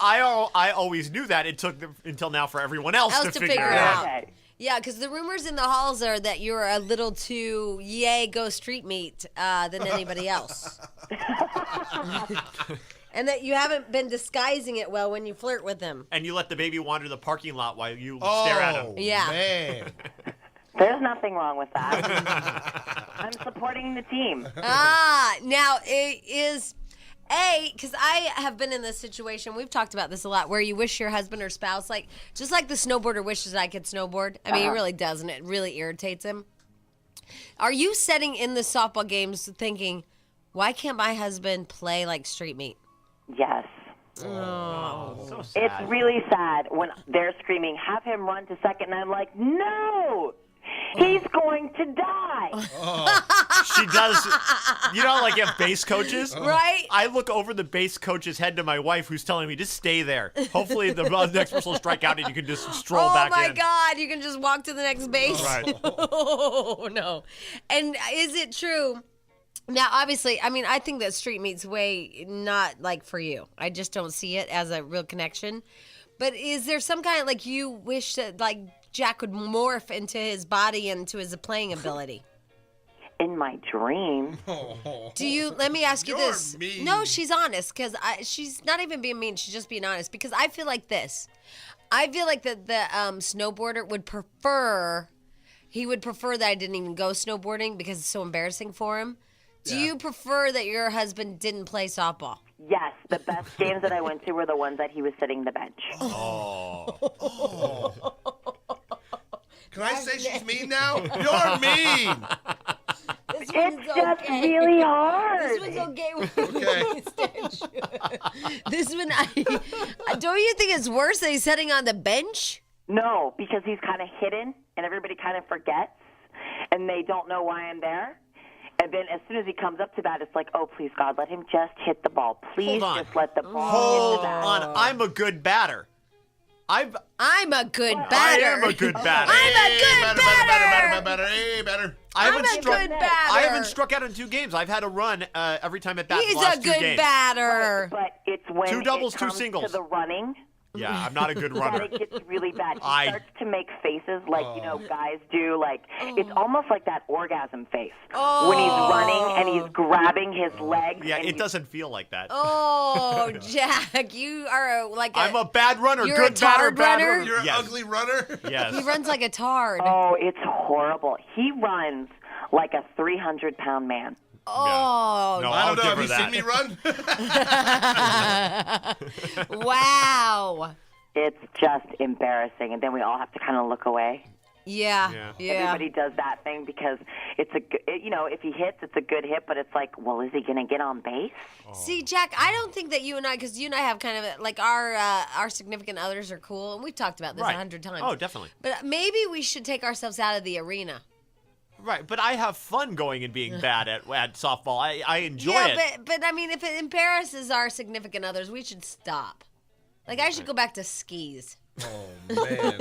I always knew that. It took until now for everyone else to figure it out. Okay. Yeah, because the rumors in the halls are that you're a little too go Street Meat than anybody else. And that you haven't been disguising it well when you flirt with them. And you let the baby wander the parking lot while you stare at him. Yeah. Man. There's nothing wrong with that. I'm supporting the team. Now it is... because I have been in this situation, we've talked about this a lot, where you wish your husband or spouse, just like the snowboarder wishes I could snowboard. I mean, he really doesn't. It really irritates him. Are you sitting in the softball games thinking, why can't my husband play like Street Meat? Yes. Oh. So sad. It's really sad when they're screaming, have him run to second, and I'm like, no! He's going to die. She does. You know, like you have base coaches? Right? I look over the base coach's head to my wife who's telling me, just stay there. Hopefully the next person will strike out and you can just stroll back in. Oh, my God. You can just walk to the next base? Right. Oh, no. And is it true? Now, obviously, I mean, I think that Street Meat's way not like for you. I just don't see it as a real connection. But is there some kind of, you wish that, Jack would morph into his body and to his playing ability? In my dream. Do you, let me ask you You're this. mean. No, she's honest, because she's not even being mean. She's just being honest, because I feel like this. I feel like that the snowboarder would prefer that I didn't even go snowboarding because it's so embarrassing for him. Do you prefer that your husband didn't play softball? Yes, the best games that I went to were the ones that he was sitting the bench. Can I say she's mean now? You're mean. This one's Just really hard. This one's okay. Okay. This one, don't you think it's worse that he's sitting on the bench? No, because he's kind of hidden, and everybody kind of forgets, and they don't know why I'm there. And then as soon as he comes up to bat, it's like, oh, please, God, let him just hit the ball. Please Hold on. just let the ball Hold hit the bat. on. I'm a good batter. I'm a good I batter. am a good batter. I'm a good batter. Better. I I'm a good batter. I haven't struck out in 2 games. I've had a run every time at bat. He's the last a 2 good games. batter. But it's when 2 doubles, it 2 comes singles. to the running Yeah, I'm not a good that runner. it gets really bad. He I- starts to make faces like, guys do. Like, it's almost like that orgasm face when he's running and he's grabbing his legs. Yeah, and it he's- doesn't feel like that. Oh, Jack, you are I'm a bad runner. You're Good a batter, tard bad runner? runner. You're an Yes. ugly runner. Yes. He runs like a tard. Oh, it's horrible. He runs like a 300-pound man. Oh, No, I I'll don't know. give Have her you that. seen me run? wow. It's just embarrassing, and then we all have to kind of look away. Yeah. Everybody does that thing because it's if he hits, it's a good hit, but it's like, well, is he going to get on base? See, Jack, I don't think that you and I, because you and I have kind of like our significant others are cool, and we've talked about this Right. 100 times. Oh, definitely. But maybe we should take ourselves out of the arena. Right, but I have fun going and being bad at softball. I enjoy yeah, it. but I mean, if it embarrasses our significant others, we should stop. Like, I should go back to skis. Oh, man.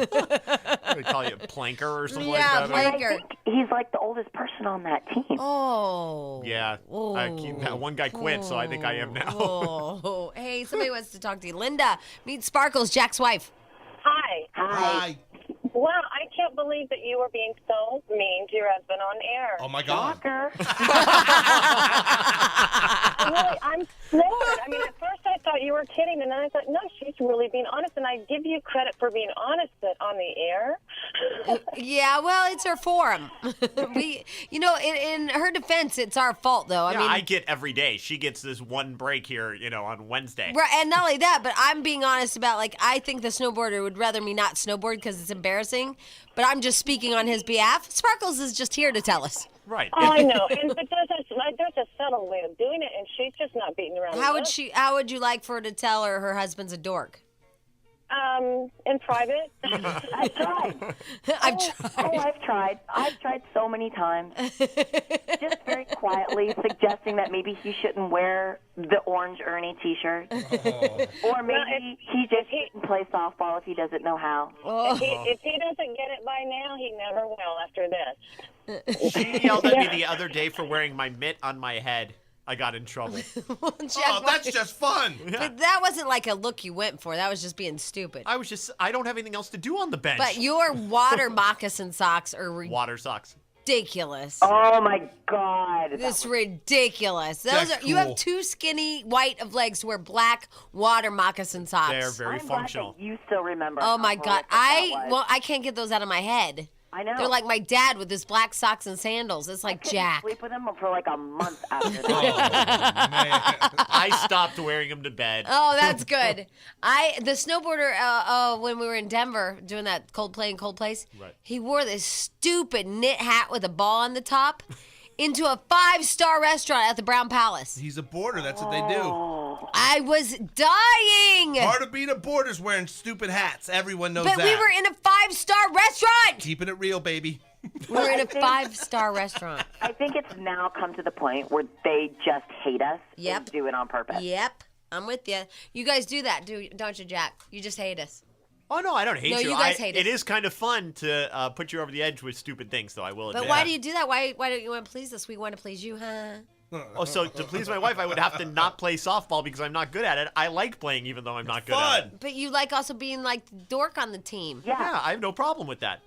They call you a planker or something Yeah, like that. plank- I think he's like the oldest person on that team. Oh. Yeah, one guy quit, so I think I am now. Oh. Hey, somebody wants to talk to you. Linda, meet Sparkles, Jack's wife. Hi. Hi. Wow, I can't believe that you were being so mean to your husband on air. Oh, my God. Soccer. Really, I'm floored. I mean, at first I thought you were kidding, and then I thought, no, she's really being honest, and I give you credit for being honest on the air. Yeah, well, it's her forum. In her defense, it's our fault, though. I get every day. She gets this one break here, on Wednesday. Right, and not only that, but I'm being honest about, I think the snowboarder would rather me not snowboard because it's embarrassing, but I'm just speaking on his behalf. Sparkles is just here to tell us. Right. Oh, I know, but there's a subtle way of doing it, and she's just not beating around How the would bush. How would you like for her to tell her husband's a dork? In private. I've tried. I've tried. I've tried. I've tried so many times. Just very quietly suggesting that maybe he shouldn't wear the orange Ernie T-shirt. Or maybe he just shouldn't play softball if he doesn't know how. If he doesn't get it by now, he never will after this. She yelled at me the other day for wearing my mitt on my head. I got in trouble. Oh, that's just fun. But that wasn't like a look you went for. That was just being stupid. I don't have anything else to do on the bench. But your water moccasin socks are Water socks. ridiculous. Oh, my God. It's ridiculous. That's You have cool. too skinny white of legs to wear black water moccasin socks. They're very I'm functional. glad that you still remember. Oh how my God! horrific that was. I can't get those out of my head. I know. They're like my dad with his black socks and sandals. It's like couldn't Jack. sleep with him for like a month after that. Oh, man. I stopped wearing them to bed. Oh, that's good. The snowboarder when we were in Denver doing that Coldplay in Cold Place, Right. he wore this stupid knit hat with a ball on the top into a 5-star restaurant at the Brown Palace. He's a boarder. That's what they do. I was dying. Part of being a boarder is wearing stupid hats. Everyone knows But that. we were in a 5-star restaurant. Keeping it real, baby. We were in a 5-star restaurant. I think it's now come to the point where they just hate us Yep. and do it on purpose. Yep, I'm with you. You guys do that, don't you, Jack? You just hate us. Oh, no, I don't hate No, you. you guys hate It us. is kind of fun to put you over the edge with stupid things, though, I will admit. But why do you do that? Why don't you want to please us? We want to please you, huh? Oh, so to please my wife, I would have to not play softball because I'm not good at it. I like playing even though I'm not good at it. But you like also being like the dork on the team. Yeah, I have no problem with that.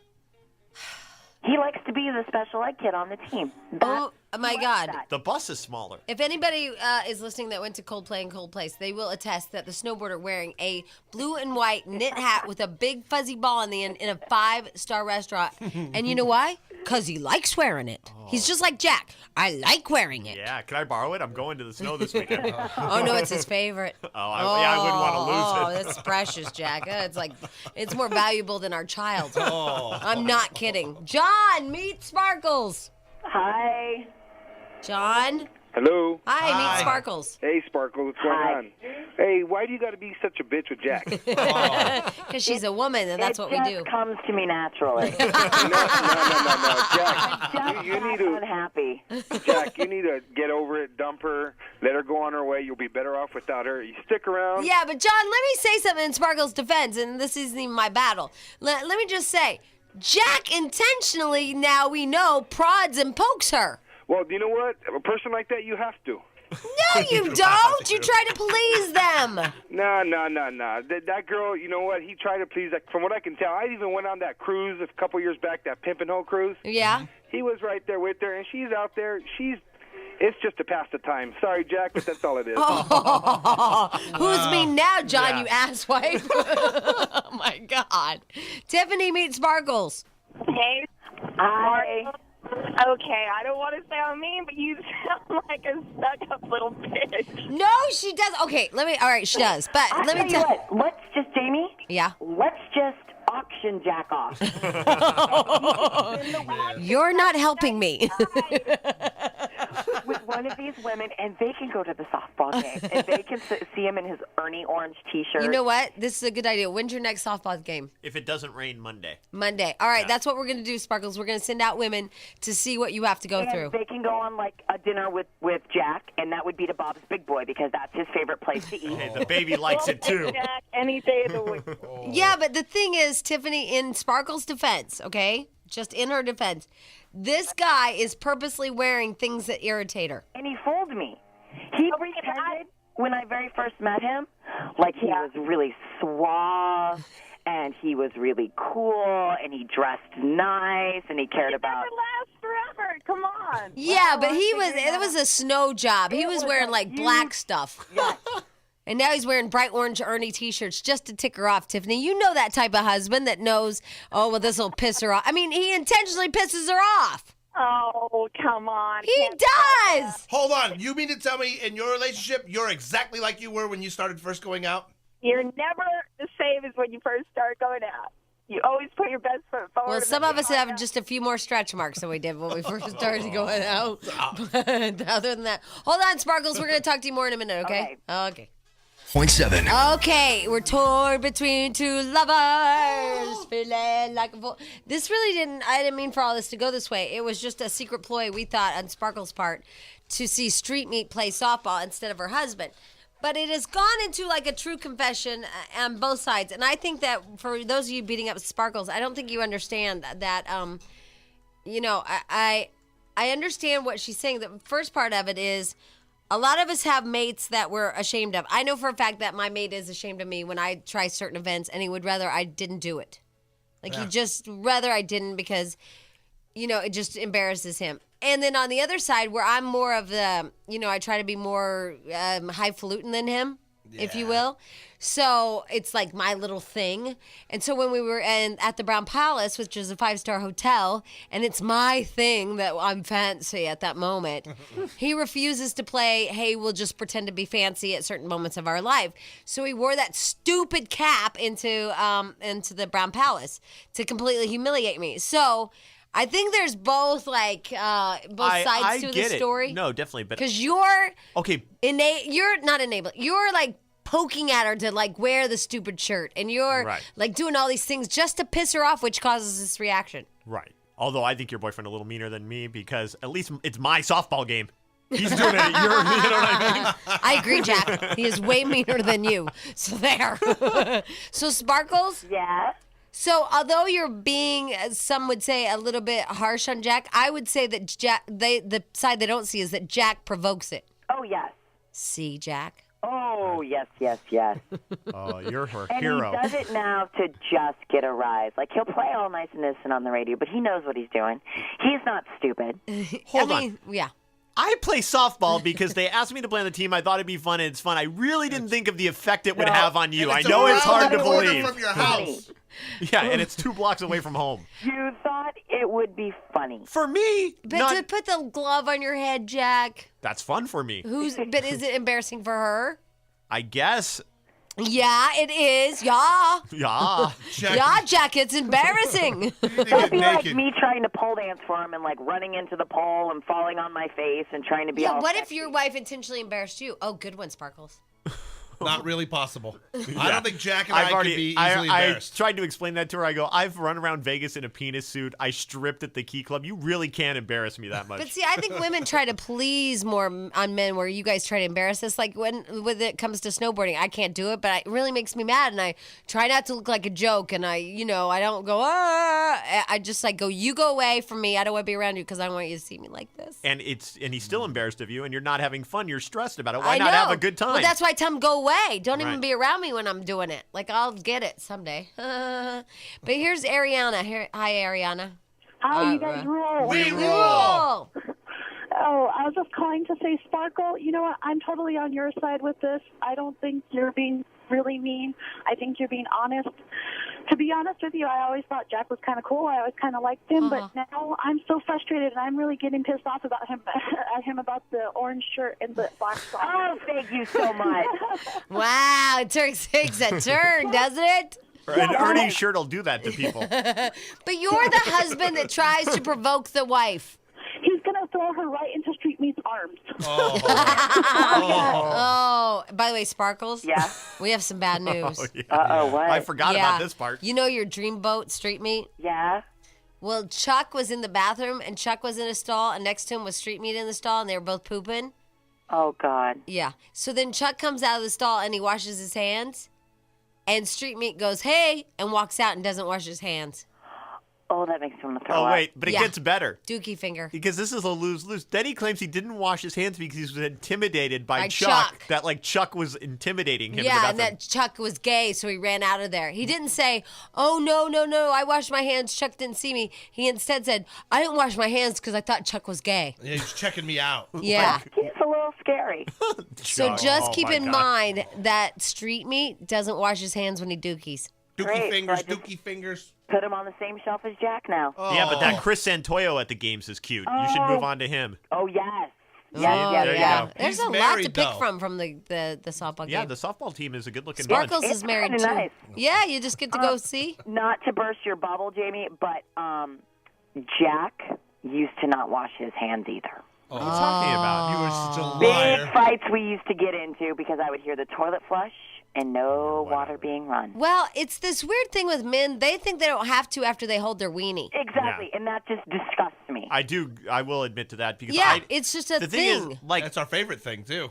He likes to be the special ed kid on the team. Oh my God. The bus is smaller. If anybody is listening that went to Coldplay in Cold Place, they will attest that the snowboarder wearing a blue and white knit hat with a big fuzzy ball on the end in a 5-star restaurant. And you know why? Because he likes wearing it. He's just like Jack. I like wearing it. Yeah, can I borrow it? I'm going to the snow this weekend. Oh, no, it's his favorite. I wouldn't want to lose it. Oh, that's precious, Jack. It's like, it's more valuable than our child. Oh. I'm not kidding. John, meet Sparkles. Hi. John. Hello. Hi, meet Sparkles. Hey, Sparkle. What's going on? Hey, why do you got to be such a bitch with Jack? Because she's a woman, and that's what we do. It comes to me naturally. No. Jack, you need to. Unhappy. Jack, you need to get over it, dump her, let her go on her way. You'll be better off without her. You stick around. Yeah, but John, let me say something in Sparkle's defense, and this isn't even my battle. Let me just say, Jack intentionally, now we know, prods and pokes her. Well, you know what? A person like that, you have to. No, you don't. You try to please them. No. That girl, you know what? He tried to please. Like, from what I can tell, I even went on that cruise a couple years back, that Pimpin' Hoe cruise. Yeah. He was right there with her, and she's out there. It's just to pass the time. Sorry, Jack, but that's all it is. Who's me now, John, you asswipe? Oh, my God. Tiffany, meet Sparkles. Hey. Hi. Okay, I don't want to sound mean, but you sound like a stuck-up little bitch. No, she does. Okay, all right, she does. But let me tell you what, let's just, Jamie. Yeah. Let's just auction Jack off. You're not helping me. With one of these women, and they can go to the softball game, and they can see him in his Ernie orange T-shirt. You know what? This is a good idea. When's your next softball game? If it doesn't rain Monday. Monday. All right, that's what we're going to do, Sparkles. We're going to send out women to see what you have to go and through. They can go on, like, a dinner with Jack, and that would be to Bob's Big Boy, because that's his favorite place to eat. Hey, the baby likes it, too. Jack, any day of the week. Yeah, but the thing is, Tiffany, in Sparkle's defense, okay? Just in her defense, this guy is purposely wearing things that irritate her. And he fooled me. He pretended when I very first met him, like he was really suave, and he was really cool, and he dressed nice, and he cared about... It lasts forever. Come on. Yeah, but it was a snow job. He was wearing, like, black stuff. Yeah. And now he's wearing bright orange Ernie T-shirts just to tick her off, Tiffany. You know that type of husband that knows, oh, well, this will piss her off. I mean, he intentionally pisses her off. Oh, come on. He does. Hold on. You mean to tell me in your relationship, you're exactly like you were when you started first going out? You're never the same as when you first start going out. You always put your best foot forward. Well, some of us have just a few more stretch marks than we did when we first started going out. But other than that, hold on, Sparkles. We're going to talk to you more in a minute, okay? Okay. 0.7. Okay, we're torn between two lovers, feeling like a This really I didn't mean for all this to go this way. It was just a secret ploy, we thought, on Sparkle's part, to see Street Meat play softball instead of her husband. But it has gone into like a true confession on both sides. And I think that for those of you beating up Sparkles, I don't think you understand that, I understand what she's saying. The first part of it is, a lot of us have mates that we're ashamed of. I know for a fact that my mate is ashamed of me when I try certain events, and he would rather I didn't do it. Like, he just rather I didn't because, it just embarrasses him. And then on the other side, where I'm more of the, I try to be more highfalutin than him, if you will. So it's like my little thing. And so when we were at the Brown Palace, which is a 5-star hotel, and it's my thing that I'm fancy at that moment, he refuses to play, hey, we'll just pretend to be fancy at certain moments of our life. So he wore that stupid cap into the Brown Palace to completely humiliate me. So I think there's both sides to the story. No, definitely, but because you're okay. You're not enabling. You're like poking at her to like wear the stupid shirt, and you're like doing all these things just to piss her off, which causes this reaction. Right. Although I think your boyfriend a little meaner than me because at least it's my softball game. He's doing it. You know what I mean? I agree, Jack. He is way meaner than you. So there. So Sparkles. Yeah. So, although you're being, as some would say, a little bit harsh on Jack, I would say that the side they don't see is that Jack provokes it. Oh, yes. See, Jack? Oh, yes. Oh, you're her and hero. And he does it now to just get a rise. Like, he'll play all nice and innocent on the radio, but he knows what he's doing. He's not stupid. Hold on. Yeah. I play softball because they asked me to play on the team. I thought it'd be fun, and it's fun. I really didn't think of the effect it would have on you. I know it's hard to believe. From your house. Yeah, and it's 2 blocks away from home. You thought it would be funny. For me, But to put the glove on your head, Jack. That's fun for me. But is it embarrassing for her? I guess. Yeah, it is. Yeah. Yeah. Yeah, Jack, it's embarrassing. That'd be like me trying to pole dance for him and like running into the pole and falling on my face and trying to be all what sexy. if your wife intentionally embarrassed you? Oh, good one, Sparkles. Not really possible. I don't think Jack and I could be easily embarrassed. I tried to explain that to her. I go, I've run around Vegas in a penis suit. I stripped at the Key Club. You really can't embarrass me that much. But see, I think women try to please more on men where you guys try to embarrass us. Like when it comes to snowboarding, I can't do it, but it really makes me mad. And I try not to look like a joke. And I don't go, ah. I just like go, you go away from me. I don't want to be around you because I don't want you to see me like this. And he's still embarrassed of you, and you're not having fun. You're stressed about it. Why I not know. have a good time? Well, that's why I tell him go away. Don't even Right. be around me when I'm doing it. Like I'll get it someday. But here's Ariana. Hi, Ariana. How you guys roll? We rule. Oh, I was just calling to say, Sparkle, you know what? I'm totally on your side with this. I don't think you're being really mean. I think you're being honest. To be honest with you, I always thought Jack was kind of cool. I always kind of liked him, but now I'm so frustrated, and I'm really getting pissed off about him at him about the orange shirt and the black socks. Oh, thank you so much. Wow, it takes a turn, doesn't it? An Ernie shirt will do that to people. But you're the husband that tries to provoke the wife. He's going to throw her right into Street Meat's arms. Oh, by the way, Sparkles. Yeah. We have some bad news. What? I forgot about this part. You know your dream boat, Street Meat? Yeah. Well, Chuck was in the bathroom, and Chuck was in a stall, and next to him was Street Meat in the stall, and they were both pooping. Oh, God. Yeah. So then Chuck comes out of the stall, and he washes his hands, and Street Meat goes, hey, and walks out and doesn't wash his hands. Oh, that makes me want to throw up. Oh, wait, but it gets better. Dookie finger. Because this is a lose-lose. Then he claims he didn't wash his hands because he was intimidated by By Chuck. Chuck. That, like, Chuck was intimidating him in the Yeah, bathroom. and that Chuck was gay, so he ran out of there. He didn't say, oh, no, I washed my hands. Chuck didn't see me. He instead said, I didn't wash my hands because I thought Chuck was gay. Yeah, he's checking me out. Yeah. He's a little scary. So just Oh, keep my in God. mind that Street Meat doesn't wash his hands when he dookies. Dookie fingers. Put him on the same shelf as Jack now. Yeah, but that Chris Santoyo at the games is cute. You should move on to him. Oh, yes. There you go. There's He's a lot to married, pick though. from the softball game. Yeah, the softball team is a good-looking Sparkles bunch. is married kinda too. nice. Yeah, you just get to go see. Not to burst your bubble, Jamie, but Jack used to not wash his hands either. What are you talking about? You were such a Big fights we used to get into because I would hear the toilet flush and no water being run. Well, it's this weird thing with men. They think they don't have to after they hold their weenie. Exactly, and that just disgusts me. I will admit to that because Yeah, it's just a the thing. thing. Is, like, That's our favorite thing, too.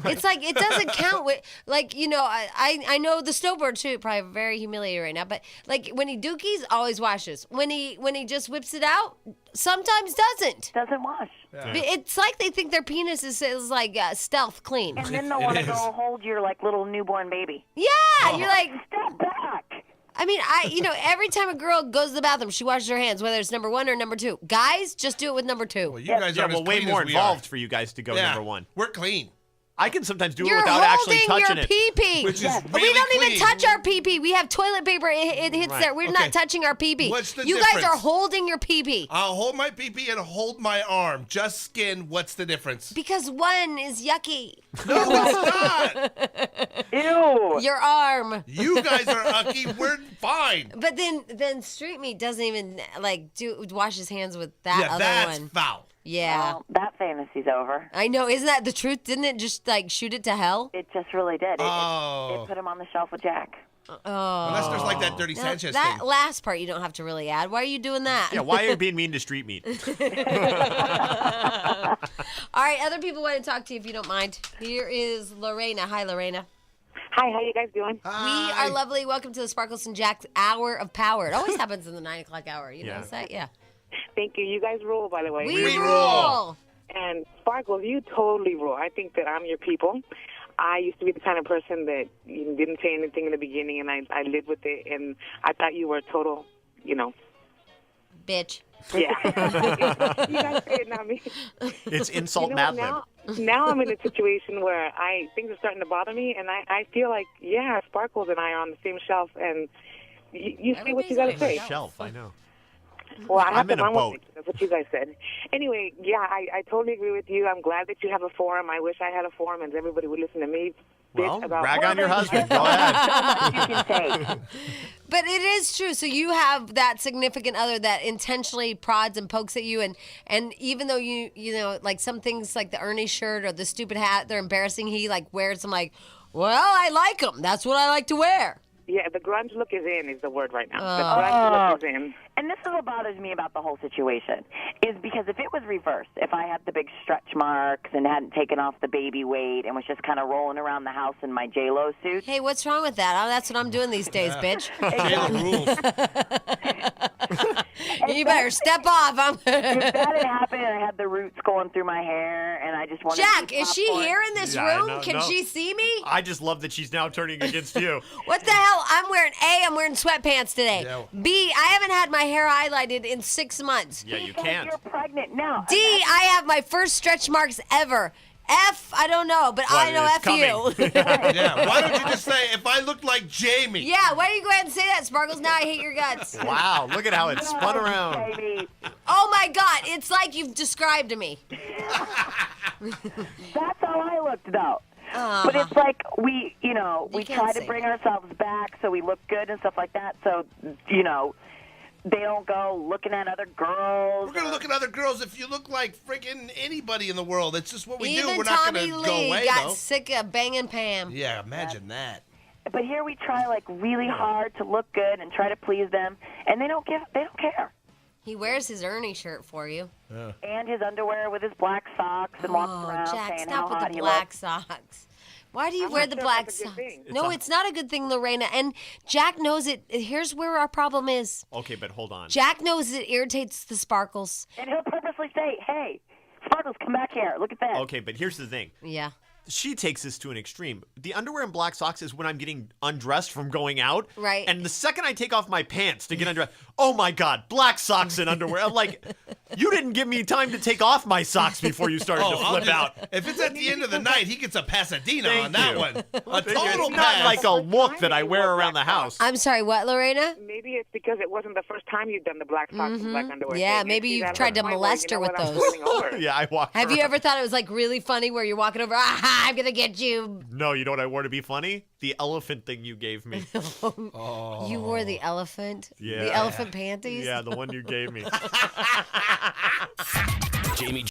It's like it doesn't count with like I know the snowboard too probably very humiliating right now, but like when he dookies always washes. When he just whips it out, sometimes doesn't wash. It's like they think their penis is like stealth clean. And then they'll want to go hold your like little newborn baby. Yeah, you're like step back. I mean, every time a girl goes to the bathroom, she washes her hands, whether it's number 1 or number 2. Guys, just do it with number 2. Well, you guys are way more involved for you guys to go Yeah, number 1. We're clean. I can sometimes do You're it without actually holding touching your it. pee-pee. Which is we really don't even clean. touch our pee-pee. We have toilet paper. It hits Right. there. We're Okay. not touching our pee-pee. What's the you guys difference? are holding your pee-pee. I'll hold my pee-pee and hold my arm. Just skin. What's the difference? Because one is yucky. No, it's not. Ew. Your arm. You guys are ucky. We're fine. But then Street Meat doesn't even wash his hands with that Yeah, other that's one. foul. Yeah. Well, that fantasy's over. I know. Isn't that the truth? Didn't it just shoot it to hell? It just really did. Oh. It put him on the shelf with Jack. Oh. Unless there's like that Dirty Now, Sanchez that thing. last part you don't have to really add. Why are you doing that? Yeah, why are you being mean to Street Meat? All right, other people want to talk to you if you don't mind. Here is Lorena. Hi, Lorena. Hi, how you guys doing? We are lovely. Welcome to the Sparkles and Jack's Hour of Power. It always happens in the 9 o'clock hour. You notice that? Yeah. Thank you. You guys rule, by the way. We rule. And Sparkles, you totally rule. I think that I'm your people. I used to be the kind of person that didn't say anything in the beginning, and I lived with it, and I thought you were a total, Bitch. Yeah. You guys say it, not me. It's insult Mad Lib. Now I'm in a situation where things are starting to bother me, and I feel like, Sparkles and I are on the same shelf, and You see what you got to say. Shelf, I know. Well, I have I'm to in a run boat. with it. That's what you guys said. Anyway, yeah, I totally agree with you. I'm glad that you have a forum. I wish I had a forum and everybody would listen to me. Well, About brag on your husband. Go ahead. You can take. But it is true. So you have that significant other that intentionally prods and pokes at you, and even though you know, like some things like the Ernie shirt or the stupid hat, they're embarrassing. He like wears them like, well, I like them. That's what I like to wear. Yeah, the grunge look is in is the word right now. The grunge look is in. And this is what bothers me about the whole situation, is because if it was reversed, if I had the big stretch marks and hadn't taken off the baby weight and was just kind of rolling around the house in my J-Lo suit. Hey, what's wrong with that? Oh, that's what I'm doing these days, bitch. You better step off. If that had happened and I had the roots going through my hair and I just wanted Jack, to is she here in this room? Can she see me? I just love that she's now turning against you. What the hell? I'm wearing I'm wearing sweatpants today. Yeah. B, I haven't had my hair highlighted in 6 months. Yeah, you can't. You're pregnant now. D, I have my first stretch marks ever. F, I don't know, but I know F you. Yeah, why don't you just say, if I looked like Jamie? Yeah, why don't you go ahead and say that, Sparkles? Now I hate your guts. Wow, look at how it spun around. Oh my God, it's like you've described me. That's how I looked, though. But it's like we try to bring ourselves back so we look good and stuff like that. So, they don't go looking at other girls. We're going to look at other girls if you look like freaking anybody in the world. It's just what we do. Even We're not Tommy going to Lee go away, got though. sick of banging Pam. Yeah, imagine that. But here we try like really hard to look good and try to please them, and they don't care. He wears his Ernie shirt for you. And his underwear with his black socks and walks around Jack, saying stop how with hot the he black looks. socks. Why do you I'm wear not the sure black that's a good socks? thing. No, it's not a good thing, Lorena. And Jack knows it. Here's where our problem is. Okay, but hold on. Jack knows it irritates the Sparkles. And he'll purposely say, "Hey, Sparkles, come back here. Look at that." Okay, but here's the thing. Yeah. She takes this to an extreme. The underwear and black socks is when I'm getting undressed from going out. Right. And the second I take off my pants to get undressed, oh my God, black socks and underwear. I'm like, you didn't give me time to take off my socks before you started to flip out. If it's at the end of the night, he gets a Pasadena Thank on that you. one. A Thank you. total It's not pass. like a look that I wear around the house. I'm sorry, what, Lorena? Maybe it's because it wasn't the first time you've done the black socks and black underwear. Yeah, thing. maybe See, you've that's tried to the point molest where, her with I'm those. boiling over. Yeah, I walked Have you around. ever thought it was like really funny where you're walking over, aha, I'm going to get you. No, you know what I wore to be funny? The elephant thing you gave me. You wore the elephant? Yeah. The elephant panties? Yeah, the one you gave me. Jamie